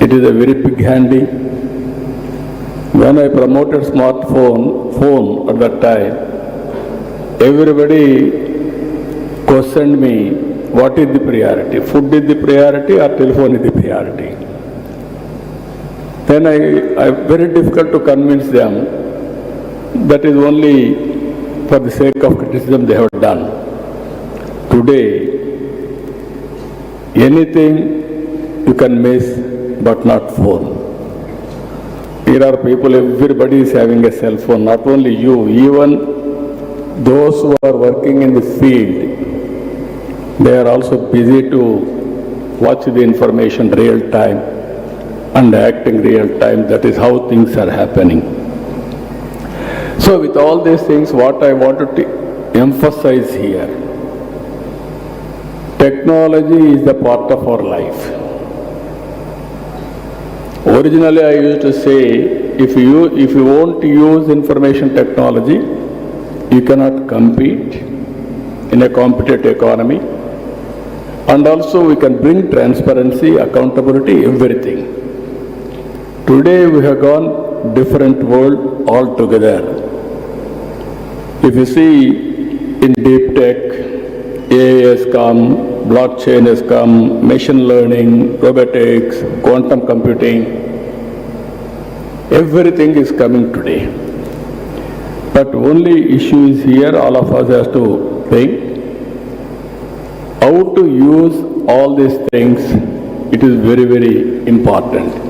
it is a very big handy. When I promoted phone at that time, everybody questioned me, what is the priority? Food is the priority or telephone is the priority? Then I very difficult to convince them that is only for the sake of criticism they have done. Today, anything you can miss, but not phone. Here are people, everybody is having a cell phone, not only you, even those who are working in the field, they are also busy to watch the information real time and acting real time. That is how things are happening. So with all these things, what I wanted to emphasize here, technology is the part of our life. Originally I used to say, if you won't use information technology, you cannot compete in a competitive economy. And also we can bring transparency, accountability, everything. Today we have gone different world altogether. If you see in deep tech, AI has come, blockchain has come, machine learning, robotics, quantum computing, everything is coming today. But only issue is here, all of us have to think how to use all these things. It is very, very important.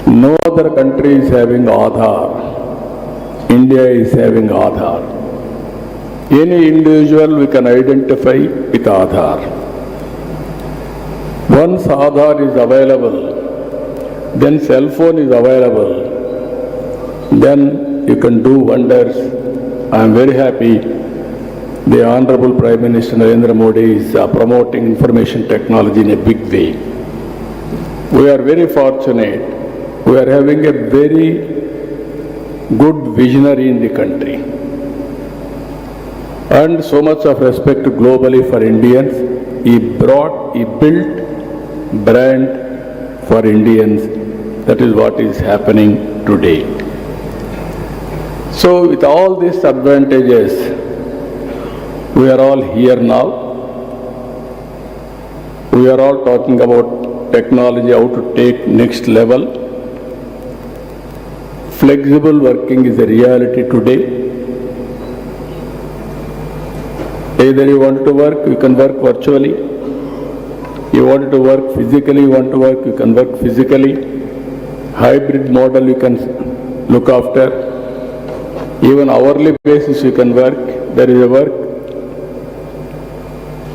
No other country is having Aadhaar. India is having Aadhaar. Any individual we can identify with Aadhaar. Once Aadhaar is available, then cell phone is available, then you can do wonders. I am very happy the Honorable Prime Minister Narendra Modi is promoting information technology in a big way. We are very fortunate. We are having a very good visionary in the country. And so much of respect globally for Indians. He built brand for Indians. That is what is happening today. So with all these advantages, we are all here now. We are all talking about technology, how to take next level. Flexible working is a reality today. Either you want to work, you can work virtually. You want to work physically, you want to work, you can work physically. Hybrid model you can look after. Even hourly basis you can work. There is a work.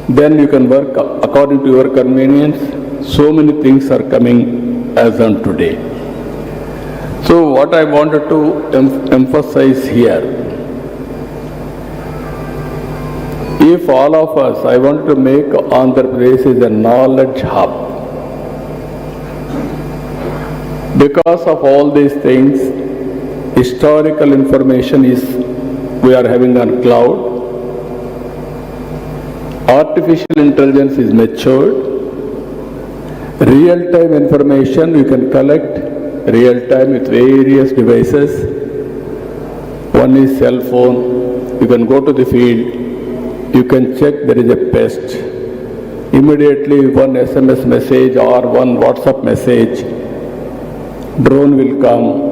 Then you can work according to your convenience. So many things are coming as on today. So what I wanted to emphasize here, if all of us, I want to make Andhra Pradesh is a knowledge hub. Because of all these things, historical information is we are having on cloud. Artificial intelligence is matured. Real-time information you can collect real-time with various devices. One is cell phone. You can go to the field. You can check there is a pest. Immediately one SMS message or one WhatsApp message, drone will come.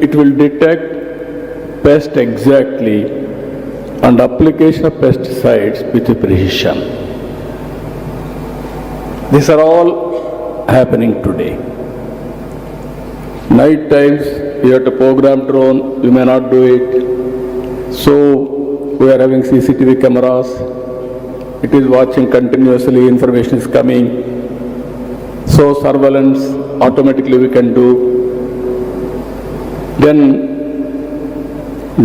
It will detect pest exactly and application of pesticides with precision. These are all happening today. Night times you have to program drone, you may not do it. So we are having CCTV cameras. It is watching continuously, information is coming. So surveillance automatically we can do. Then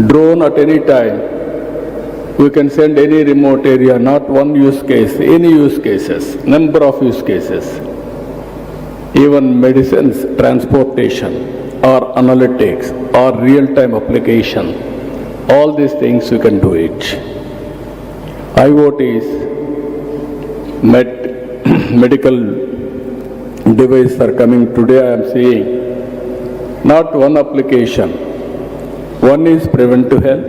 drone at any time, we can send any remote area, not one use case, any use cases, number of use cases. Even medicines, transportation, or analytics, or real-time application, all these things we can do it. IoTs, medical devices are coming today, I am seeing. Not one application. One is preventive health.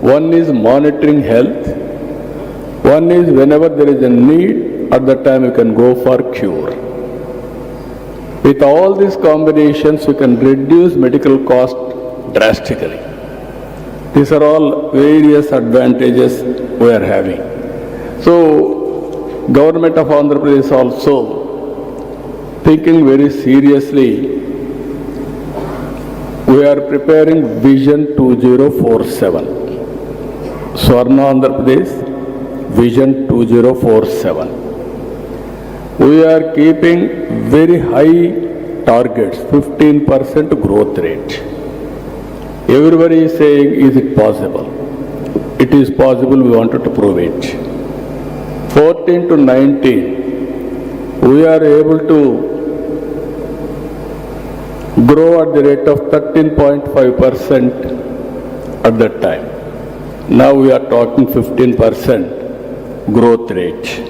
One is monitoring health. One is whenever there is a need, at that time you can go for cure. With all these combinations, you can reduce medical cost drastically. These are all various advantages we are having. So, Government of Andhra Pradesh is also thinking very seriously. We are preparing Vision 2047. Swarna Andhra Pradesh, Vision 2047. We are keeping very high targets, 15% growth rate. Everybody is saying, is it possible? It is possible, we wanted to prove it. 14 to 19, we are able to grow at the rate of 13.5% at that time. Now we are talking 15% growth rate.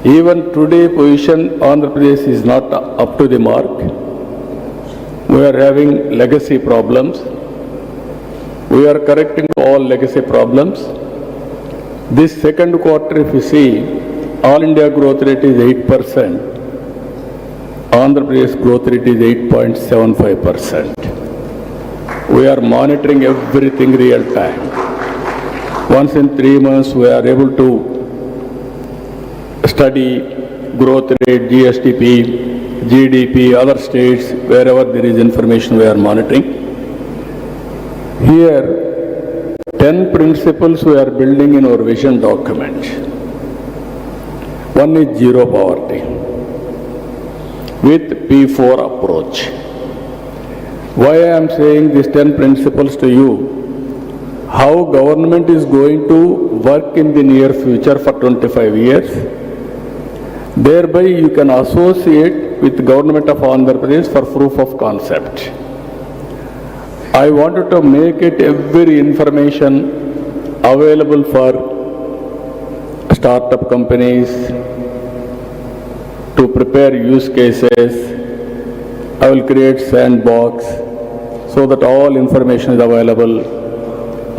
Even today position Andhra Pradesh is not up to the mark. We are having legacy problems. We are correcting all legacy problems. This second quarter, if you see, all India growth rate is 8%. Andhra Pradesh growth rate is 8.75%. We are monitoring everything real time. Once in 3 months, we are able to study growth rate, GSDP, GDP, other states, wherever there is information we are monitoring. Here, 10 principles we are building in our vision document. One is zero poverty with P4 approach. Why I am saying these 10 principles to you? How government is going to work in the near future for 25 years. Thereby you can associate with Government of Andhra Pradesh for proof of concept. I wanted to make it every information available for startup companies to prepare use cases. I will create sandbox so that all information is available.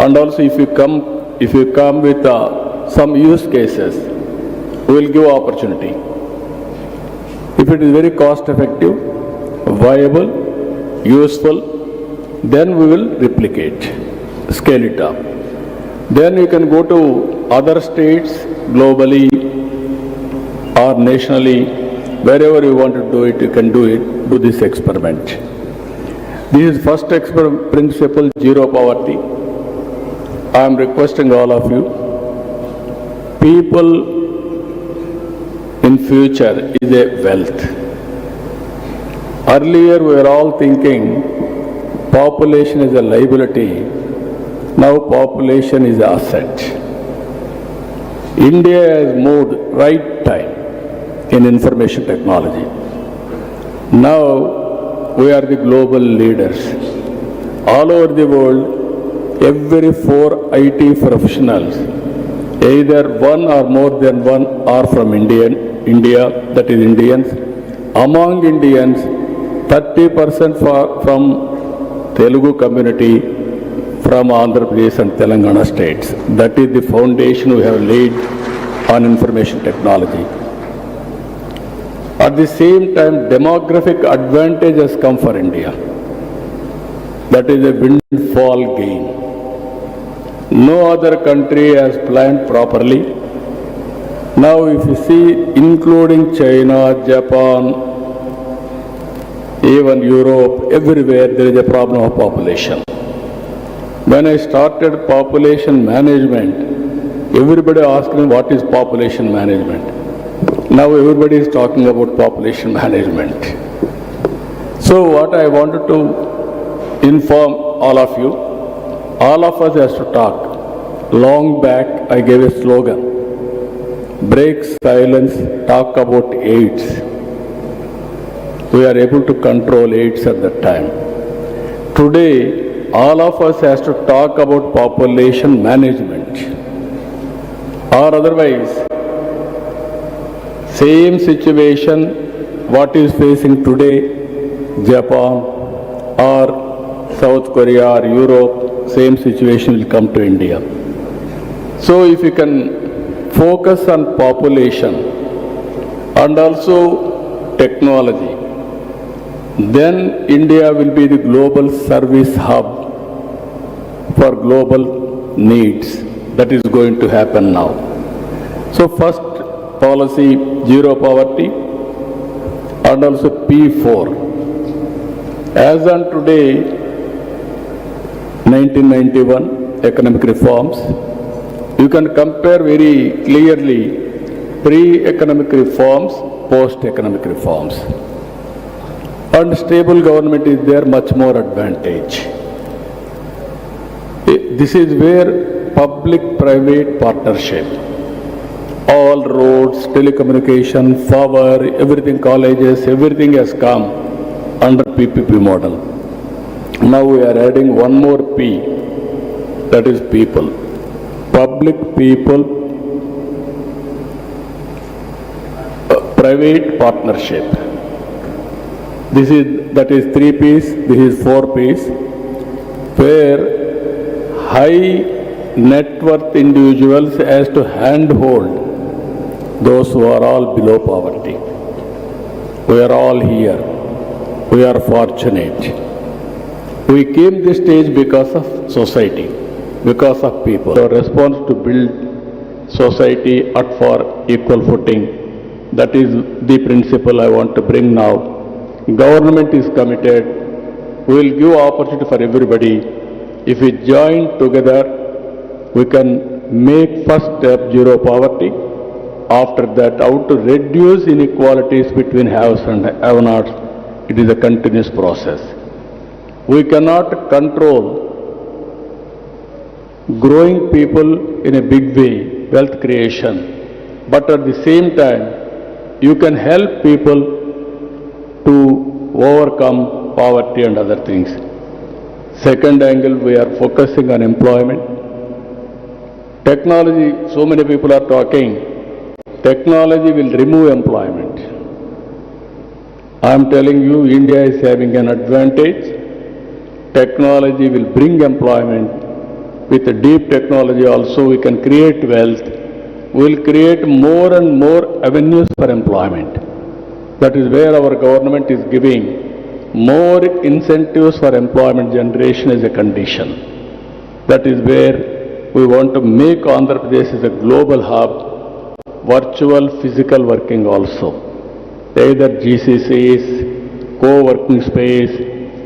And also if you come with some use cases, we will give opportunity. If it is very cost effective, viable, useful, then we will replicate, scale it up. Then you can go to other states globally or nationally, wherever you want to do it, you can do it, do this experiment. This is first principle, zero poverty. I am requesting all of you, people in future is a wealth. Earlier we were all thinking population is a liability. Now population is an asset. India has moved right time in information technology. Now we are the global leaders. All over the world, every 4 IT professionals, either one or more than one, are from India, that is Indians. Among Indians, 30% from Telugu community, from Andhra Pradesh and Telangana states. That is the foundation we have laid on information technology. At the same time, demographic advantage has come for India. That is a windfall gain. No other country has planned properly. Now if you see, including China, Japan, even Europe, everywhere there is a problem of population. When I started population management, everybody asked me what is population management. Now everybody is talking about population management. So what I wanted to inform all of you, all of us has to talk. Long back I gave a slogan, break silence, talk about AIDS. We are able to control AIDS at that time. Today, all of us has to talk about population management. Or otherwise, same situation what is facing today, Japan or South Korea or Europe, same situation will come to India. So if you can focus on population and also technology, then India will be the global service hub for global needs. That is going to happen now. So first policy, zero poverty, and also P4. As on today, 1991 economic reforms, you can compare very clearly pre-economic reforms, post-economic reforms. And stable government is there, much more advantage. This is where public-private partnership, all roads, telecommunication, power, everything, colleges, everything has come under PPP model. Now we are adding one more P, that is people. Public, people, private partnership. That is 3 Ps, this is 4 Ps, where high net worth individuals has to handhold those who are all below poverty. We are all here. We are fortunate. We came this stage because of society, because of people. Our response to build society at for equal footing, that is the principle I want to bring now. Government is committed. We will give opportunity for everybody. If we join together, we can make first step zero poverty. After that, how to reduce inequalities between haves and have-nots. It is a continuous process. We cannot control growing people in a big way, wealth creation, but at the same time, you can help people to overcome poverty and other things. Second angle, we are focusing on employment. Technology, so many people are talking, technology will remove employment. I am telling you, India is having an advantage. Technology will bring employment. With the deep technology also, we can create wealth. We will create more and more avenues for employment. That is where our government is giving more incentives for employment generation as a condition. That is where we want to make Andhra Pradesh as a global hub, virtual physical working also. Either GCCs, co-working space,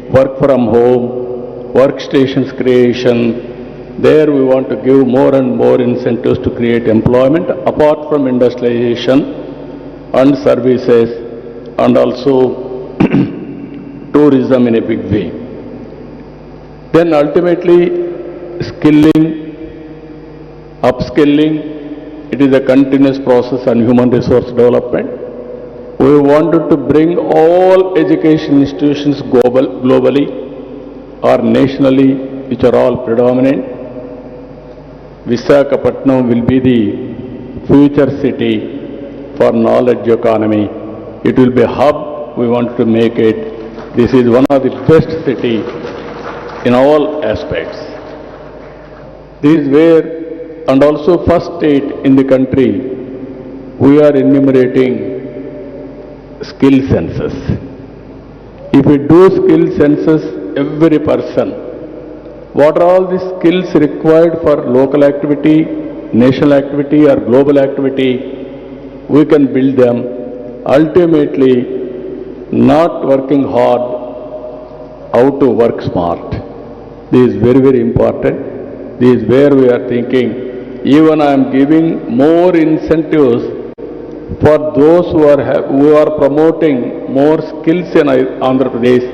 work from home, workstations creation. There we want to give more and more incentives to create employment apart from industrialization and services, and also tourism in a big way. Then ultimately skilling, upskilling, it is a continuous process on human resource development. We wanted to bring all education institutions globally or nationally, which are all predominant. Visakhapatnam will be the future city for knowledge economy. It will be a hub, we want to make it. This is one of the best cities in all aspects. This is where, and also first state in the country, we are enumerating skill census. If we do skill census, every person, what are all the skills required for local activity, national activity or global activity, we can build them. Ultimately, not working hard, how to work smart. This is very, very important. This is where we are thinking, even I am giving more incentives for those who are promoting more skills in Andhra Pradesh,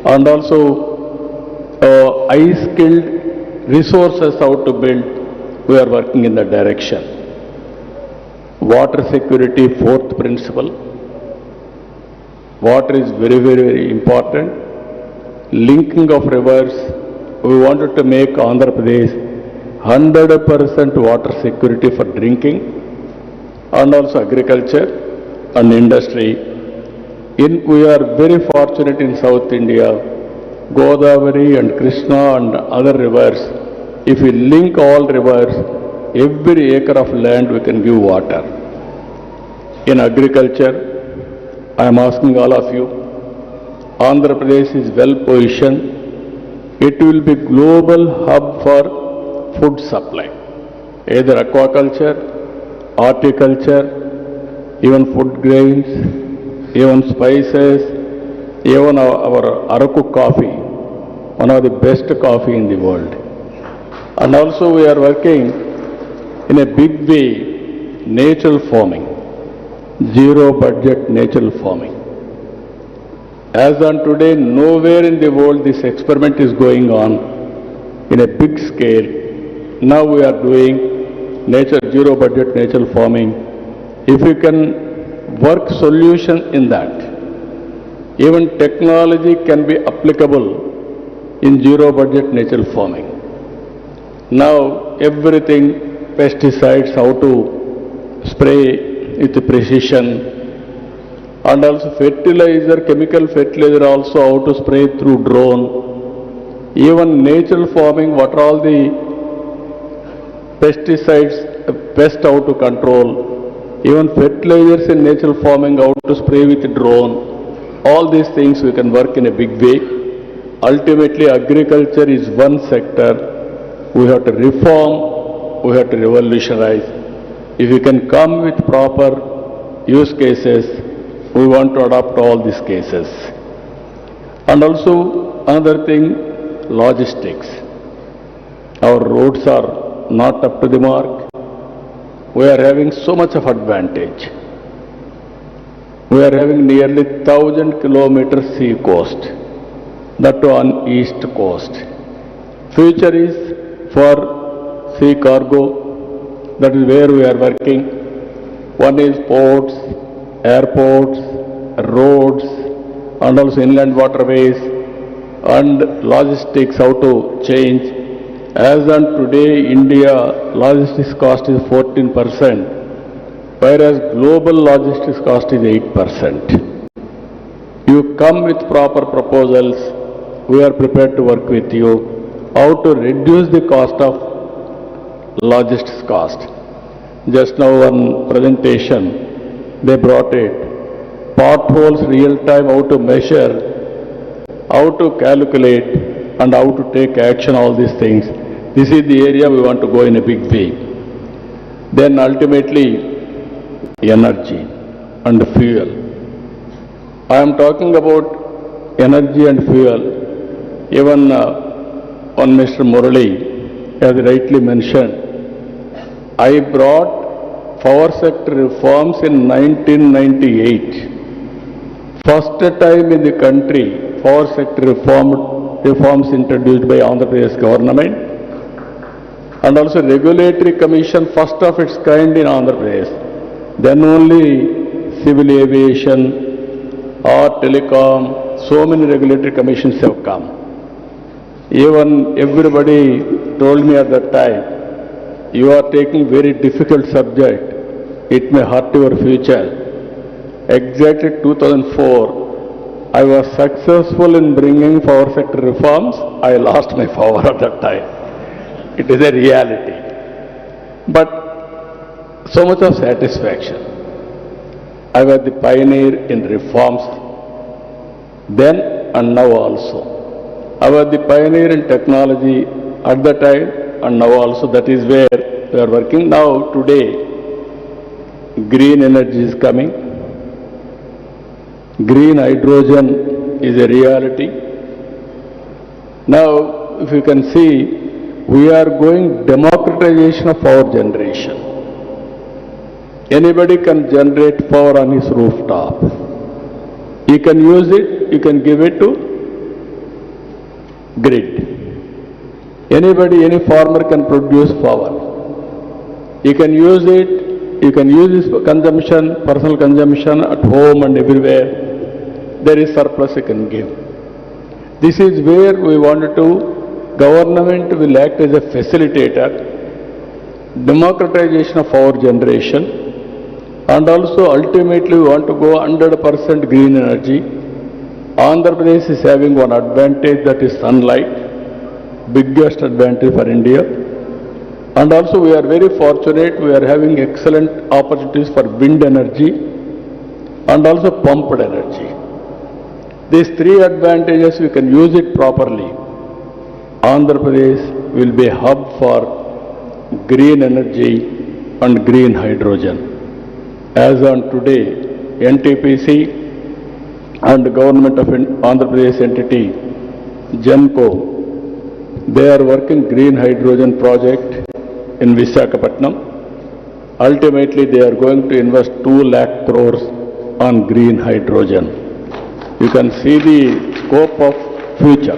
and also high-skilled resources how to build, we are working in that direction. Water security, fourth principle. Water is very, very, very important. Linking of rivers, we wanted to make Andhra Pradesh 100% water security for drinking, and also agriculture and industry. We are very fortunate in South India, Godavari and Krishna and other rivers. If we link all rivers, every acre of land we can give water. In agriculture, I am asking all of you, Andhra Pradesh is well positioned. It will be global hub for food supply, either aquaculture, horticulture, even food grains, even spices, even our Araku coffee, one of the best coffee in the world. And also we are working in a big way, natural farming, zero budget natural farming. As on today, nowhere in the world this experiment is going on in a big scale. Now we are doing zero budget natural farming. If we can work solution in that, even technology can be applicable in zero budget natural farming. Now everything, pesticides, how to spray with precision, and also fertilizer, chemical fertilizer also how to spray through drone. Even natural farming, what are all the pesticides, pest how to control. Even fertilizers in natural farming, how to spray with drone. All these things we can work in a big way. Ultimately, agriculture is one sector. We have to reform, we have to revolutionize. If we can come with proper use cases, we want to adopt all these cases. And also another thing, logistics. Our roads are not up to the mark. We are having so much of advantage. We are having nearly 1,000 kilometers sea coast, that too on east coast. Future is for sea cargo, that is where we are working. One is ports, airports, roads, and also inland waterways, and logistics, how to change. As on today, India logistics cost is 14%, whereas global logistics cost is 8%. You come with proper proposals, we are prepared to work with you, how to reduce the cost of logistics cost. Just now one presentation, they brought it, potholes real time, how to measure, how to calculate, and how to take action, all these things. This is the area we want to go in a big way. Then ultimately, energy and fuel. I am talking about energy and fuel. Even on Mr. Murali, as rightly mentioned, I brought power sector reforms in 1998. First time in the country, power sector reforms introduced by Andhra Pradesh government, and also regulatory commission first of its kind in Andhra Pradesh. Then only civil aviation or telecom, so many regulatory commissions have come. Even everybody told me at that time, you are taking very difficult subject, it may hurt your future. Exactly 2004, I was successful in bringing power sector reforms. I lost my power at that time. It is a reality. But so much of satisfaction. I was the pioneer in reforms then and now also. I was the pioneer in technology at the time and now also. That is where we are working now. Today, green energy is coming. Green hydrogen is a reality. Now, if you can see, we are going democratization of power generation. Anybody can generate power on his rooftop. You can use it, you can give it to grid. Anybody, any farmer can produce power. You can use it, you can use his consumption, personal consumption at home and everywhere. There is surplus you can give. This is where we wanted to, government will act as a facilitator, democratization of power generation, and also ultimately we want to go 100% green energy. Andhra Pradesh is having one advantage, that is sunlight, biggest advantage for India. And also we are very fortunate, we are having excellent opportunities for wind energy and also pumped energy. These three advantages, we can use it properly. Andhra Pradesh will be a hub for green energy and green hydrogen. As on today, NTPC and the government of Andhra Pradesh entity, GENCO, they are working green hydrogen project in Visakhapatnam. Ultimately, they are going to invest 2 lakh crores on green hydrogen. You can see the scope of future.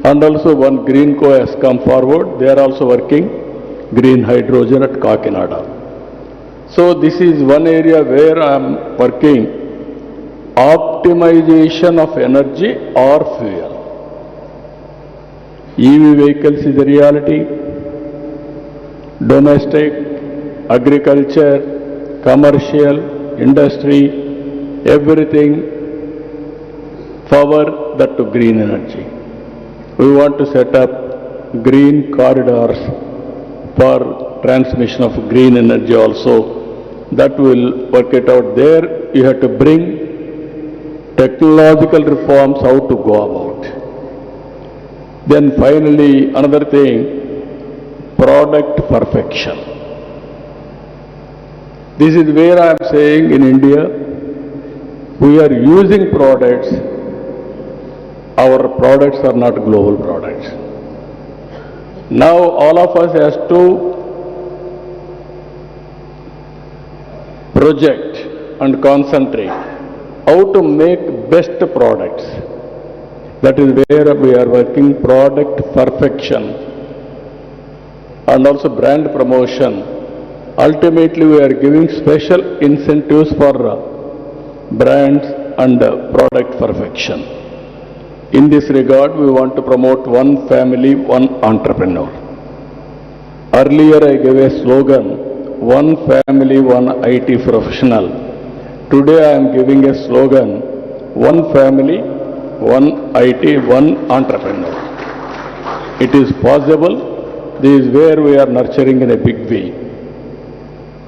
And also one green co has come forward. They are also working green hydrogen at Kakinada. So this is one area where I am working, optimization of energy or fuel. EV vehicles is a reality. Domestic, agriculture, commercial, industry, everything, power that to green energy. We want to set up green corridors for transmission of green energy also. That will work it out. There you have to bring technological reforms, how to go about. Then finally, another thing, product perfection. This is where I am saying in India, we are using products, our products are not global products. Now all of us has to project and concentrate how to make best products. That is where we are working, product perfection and also brand promotion. Ultimately, we are giving special incentives for brands and product perfection. In this regard, we want to promote one family, one entrepreneur. Earlier, I gave a slogan, one family, one IT professional. Today, I am giving a slogan, one family, one IT, one entrepreneur. It is possible. This is where we are nurturing in a big way.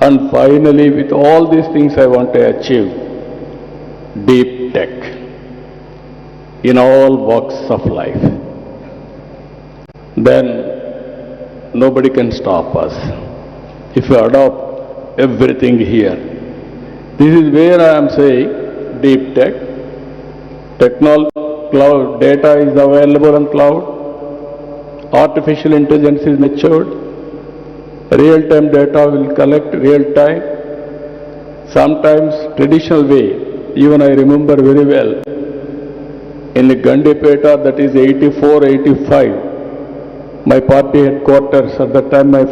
And finally, with all these things I want to achieve, deep tech in all walks of life. Then nobody can stop us if we adopt everything here. This is where I am saying deep tech, cloud data is available on cloud, artificial intelligence is matured, real-time data will collect real-time, sometimes traditional way. Even I remember very well, in Gandipeta, that is 84, 85. My party headquarters, at that time my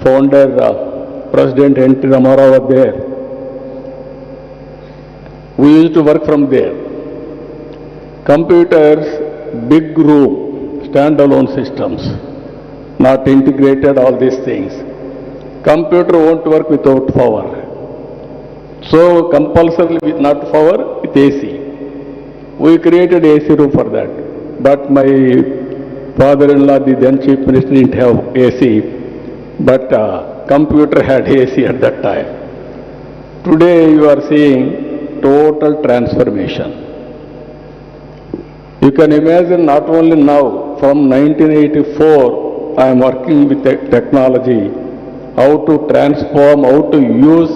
founder, President N.T. Ramarao was there. We used to work from there. Computers, big room, standalone systems, not integrated, all these things. Computer won't work without power. So compulsorily with not power, with AC. We created AC room for that. But my father-in-law, the then chief minister, didn't have AC, but computer had AC at that time. Today you are seeing total transformation. You can imagine not only now, from 1984, I am working with technology, how to transform, how to use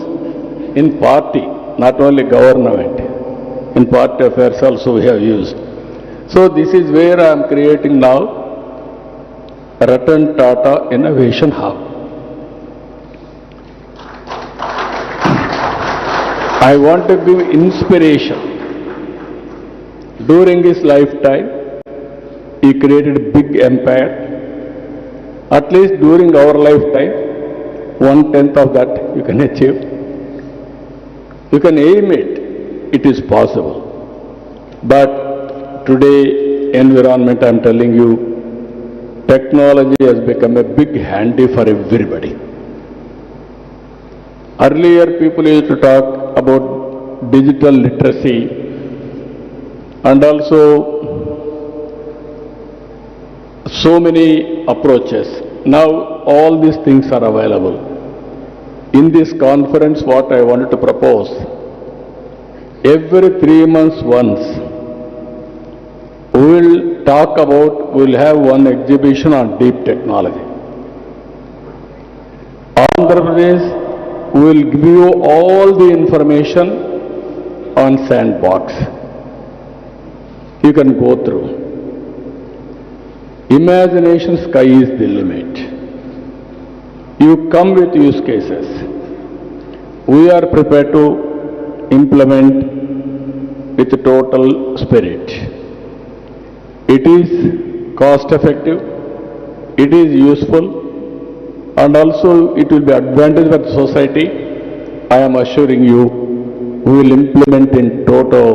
in party, not only government, in party affairs also we have used. So this is where I am creating now Ratan Tata Innovation Hub. I want to give inspiration. During his lifetime, he created a big empire. At least during our lifetime, 1/10 of that you can achieve. You can aim it, it is possible. But today, environment, I am telling you, technology has become a big handy for everybody. Earlier, people used to talk about digital literacy and also so many approaches. Now, all these things are available. In this conference, what I wanted to propose, every 3 months once, we will talk about, we will have one exhibition on deep technology. Andhra Pradesh will give you all the information on sandbox. You can go through. Imagination sky is the limit. You come with use cases. We are prepared to implement with total spirit. It is cost effective, it is useful, and also it will be advantage for the society. I am assuring you, we will implement in total.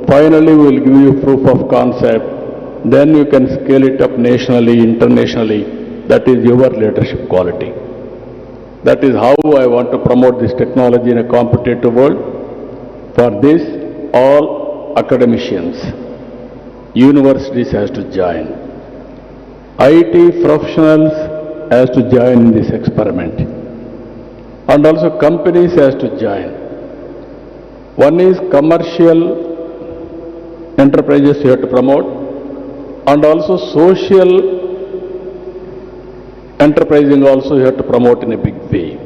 Finally, we will give you proof of concept. Then you can scale it up nationally, internationally. That is your leadership quality. That is how I want to promote this technology in a competitive world. For this, all academicians, universities has to join. IT professionals has to join in this experiment. And also companies has to join. One is commercial enterprises you have to promote, and also social enterprising also you have to promote in a big way.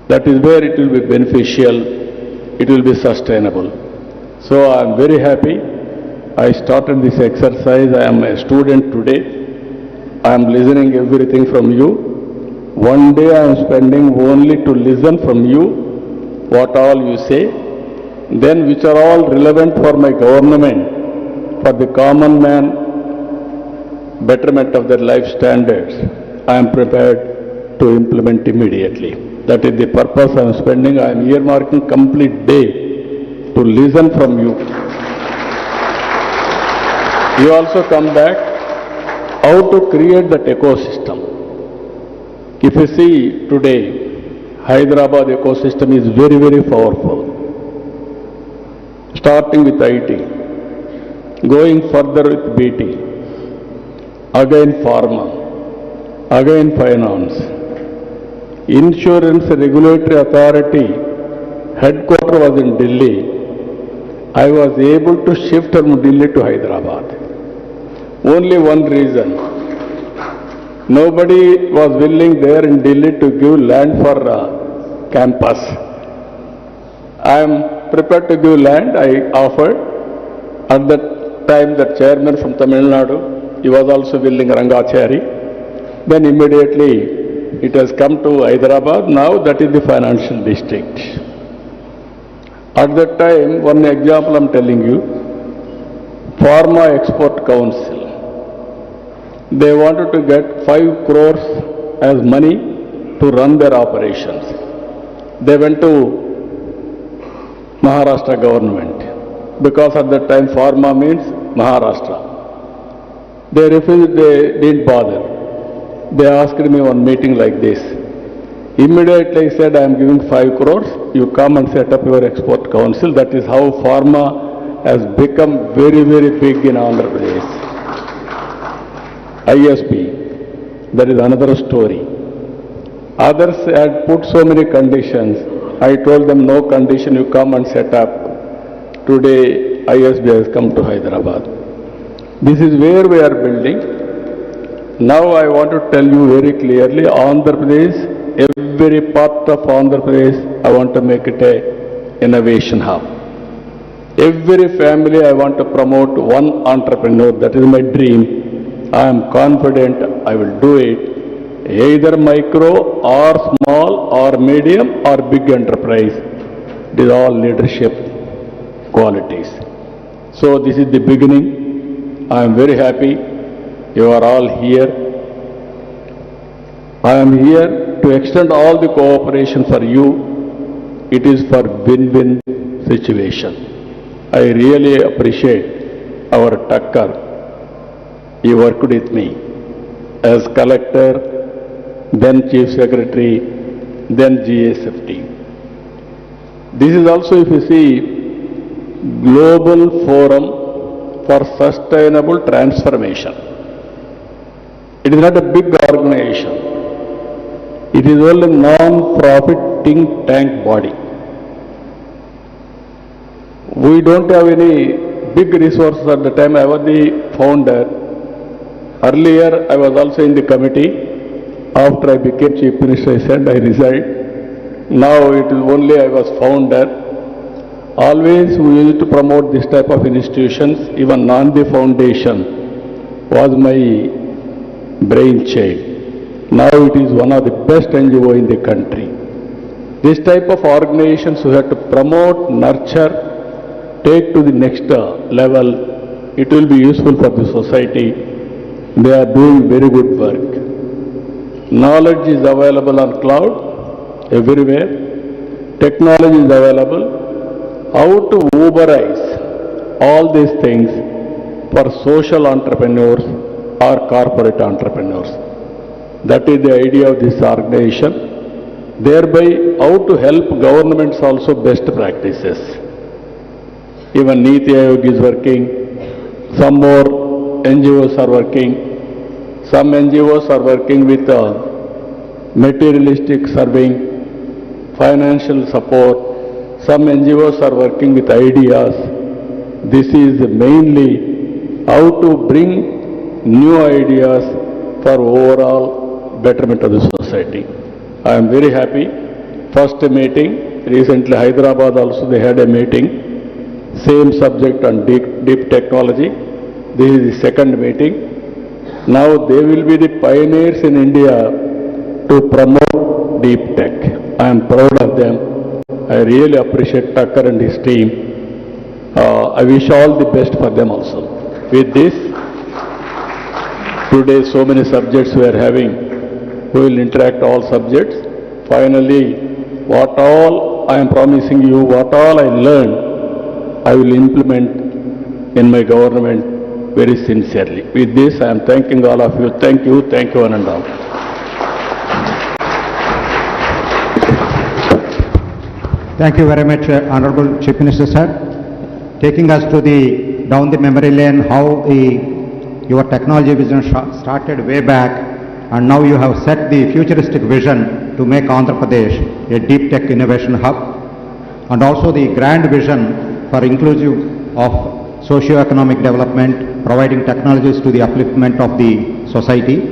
That is where it will be beneficial, it will be sustainable. So I am very happy. I started this exercise. I am a student today. I am listening everything from you. One day I am spending only to listen from you, what all you say, then which are all relevant for my government, for the common man, betterment of their life standards. I am prepared to implement immediately. That is the purpose I am spending. I am earmarking complete day to listen from you. You also come back how to create that ecosystem. If you see today, Hyderabad ecosystem is very, very powerful. Starting with IT, going further with BT, again pharma, again finance, insurance regulatory authority, headquarter was in Delhi. I was able to shift from Delhi to Hyderabad. Only one reason. Nobody was willing there in Delhi to give land for campus. I am prepared to give land. I offered. At that time, the chairman from Tamil Nadu, he was also willing, Rangachari. Then immediately it has come to Hyderabad. Now that is the financial district. At that time, one example I am telling you, Pharma Export Council. They wanted to get 5 crores as money to run their operations. They went to Maharashtra government because at that time pharma means Maharashtra. They refused, they didn't bother. They asked me one meeting like this. Immediately I said, I am giving 5 crores, you come and set up your export council. That is how pharma has become very, very big in Andhra Pradesh. ISP, that is another story. Others had put so many conditions. I told them, no condition, you come and set up. Today, ISB has come to Hyderabad. This is where we are building. Now I want to tell you very clearly, Andhra Pradesh, every part of Andhra Pradesh, I want to make it a innovation hub. Every family I want to promote one entrepreneur. That is my dream. I am confident I will do it. Either micro or small or medium or big enterprise. It is all leadership qualities. So this is the beginning. I am very happy you are all here. I am here to extend all the cooperation for you. It is for win-win situation. I really appreciate our Tucker. He worked with me as collector, then chief secretary, then GSFT. This is also, if you see, Global Forum for Sustainable Transformation. It is not a big organization. It is only a non-profit think tank body. We don't have any big resources at the time. I was the founder. Earlier, I was also in the committee. After I became Chief Minister, I said I resigned. Now it is only I was founder. Always we used to promote this type of institutions. Even Nandi Foundation was my brainchild. Now it is one of the best NGO in the country. This type of organizations we have to promote, nurture, take to the next level. It will be useful for the society. They are doing very good work. Knowledge is available on cloud everywhere. Technology is available. How to Uberize all these things for social entrepreneurs or corporate entrepreneurs. That is the idea of this organization. Thereby, how to help governments also best practices. Even Niti Aayog is working. Some more NGOs are working. Some NGOs are working with materialistic serving, financial support. Some NGOs are working with ideas. This is mainly how to bring new ideas for overall betterment of the society. I am very happy. First meeting, recently Hyderabad also they had a meeting, same subject on deep technology. This is the second meeting. Now they will be the pioneers in India to promote deep tech. I am proud of them. I really appreciate Tucker and his team. I wish all the best for them also. With this, today so many subjects we are having. We will interact all subjects. Finally, what all I am promising you, what all I learned, I will implement in my government very sincerely. With this, I am thanking all of you. Thank you, one and all. Thank you very much, Honorable Chief Minister, sir. Taking us to down the memory lane, how your technology vision started way back, and now you have set the futuristic vision to make Andhra Pradesh a deep tech innovation hub, and also the grand vision for inclusive of socio-economic development, providing technologies to the upliftment of the society,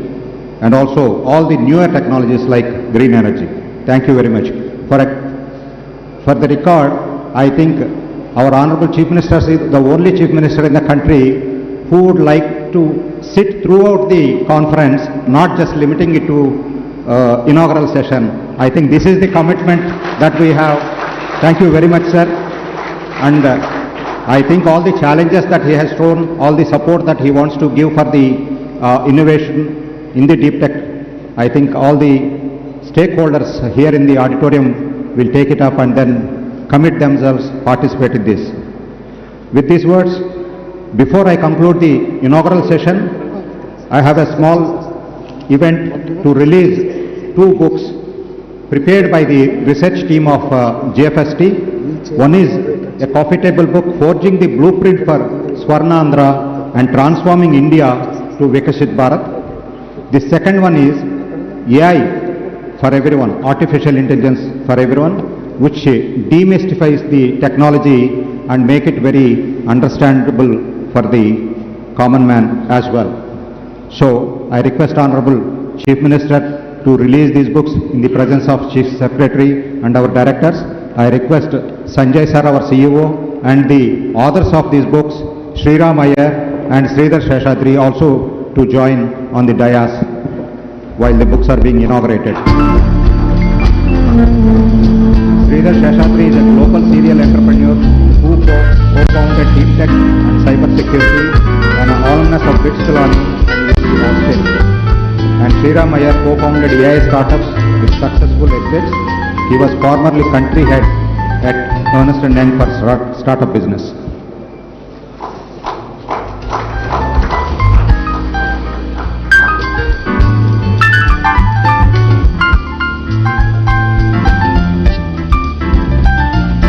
and also all the newer technologies like green energy. Thank you very much. For the record, I think our Honorable Chief Minister is the only Chief Minister in the country who would like to sit throughout the conference, not just limiting it to inaugural session. I think this is the commitment that we have. Thank you very much, sir. And I think all the challenges that he has shown, all the support that he wants to give for the innovation in the deep tech, I think all the stakeholders here in the auditorium will take it up and then commit themselves, participate in this. With these words, before I conclude the inaugural session, I have a small event to release 2 books prepared by the research team of GFST. One is a coffee table book, Forging the Blueprint for Swarnandhra and Transforming India to Vikashit Bharat. The second one is AI for everyone, artificial intelligence for everyone, which demystifies the technology and make it very understandable for the common man as well. So I request Honorable Chief Minister to release these books in the presence of Chief Secretary and our directors. I request Sanjay sir, our CEO, and the authors of these books, Sriram Iyer and Sridhar Sheshadri, also to join on the dais while the books are being inaugurated. Sridhar Sheshadri is a global serial entrepreneur who co-founded Deeptech and cybersecurity, and an alumnus of BITS Learning and UC Austin. And Sriram Iyer co-founded AI startups with successful exits. He was formerly country head at Ernst & Young for startup business.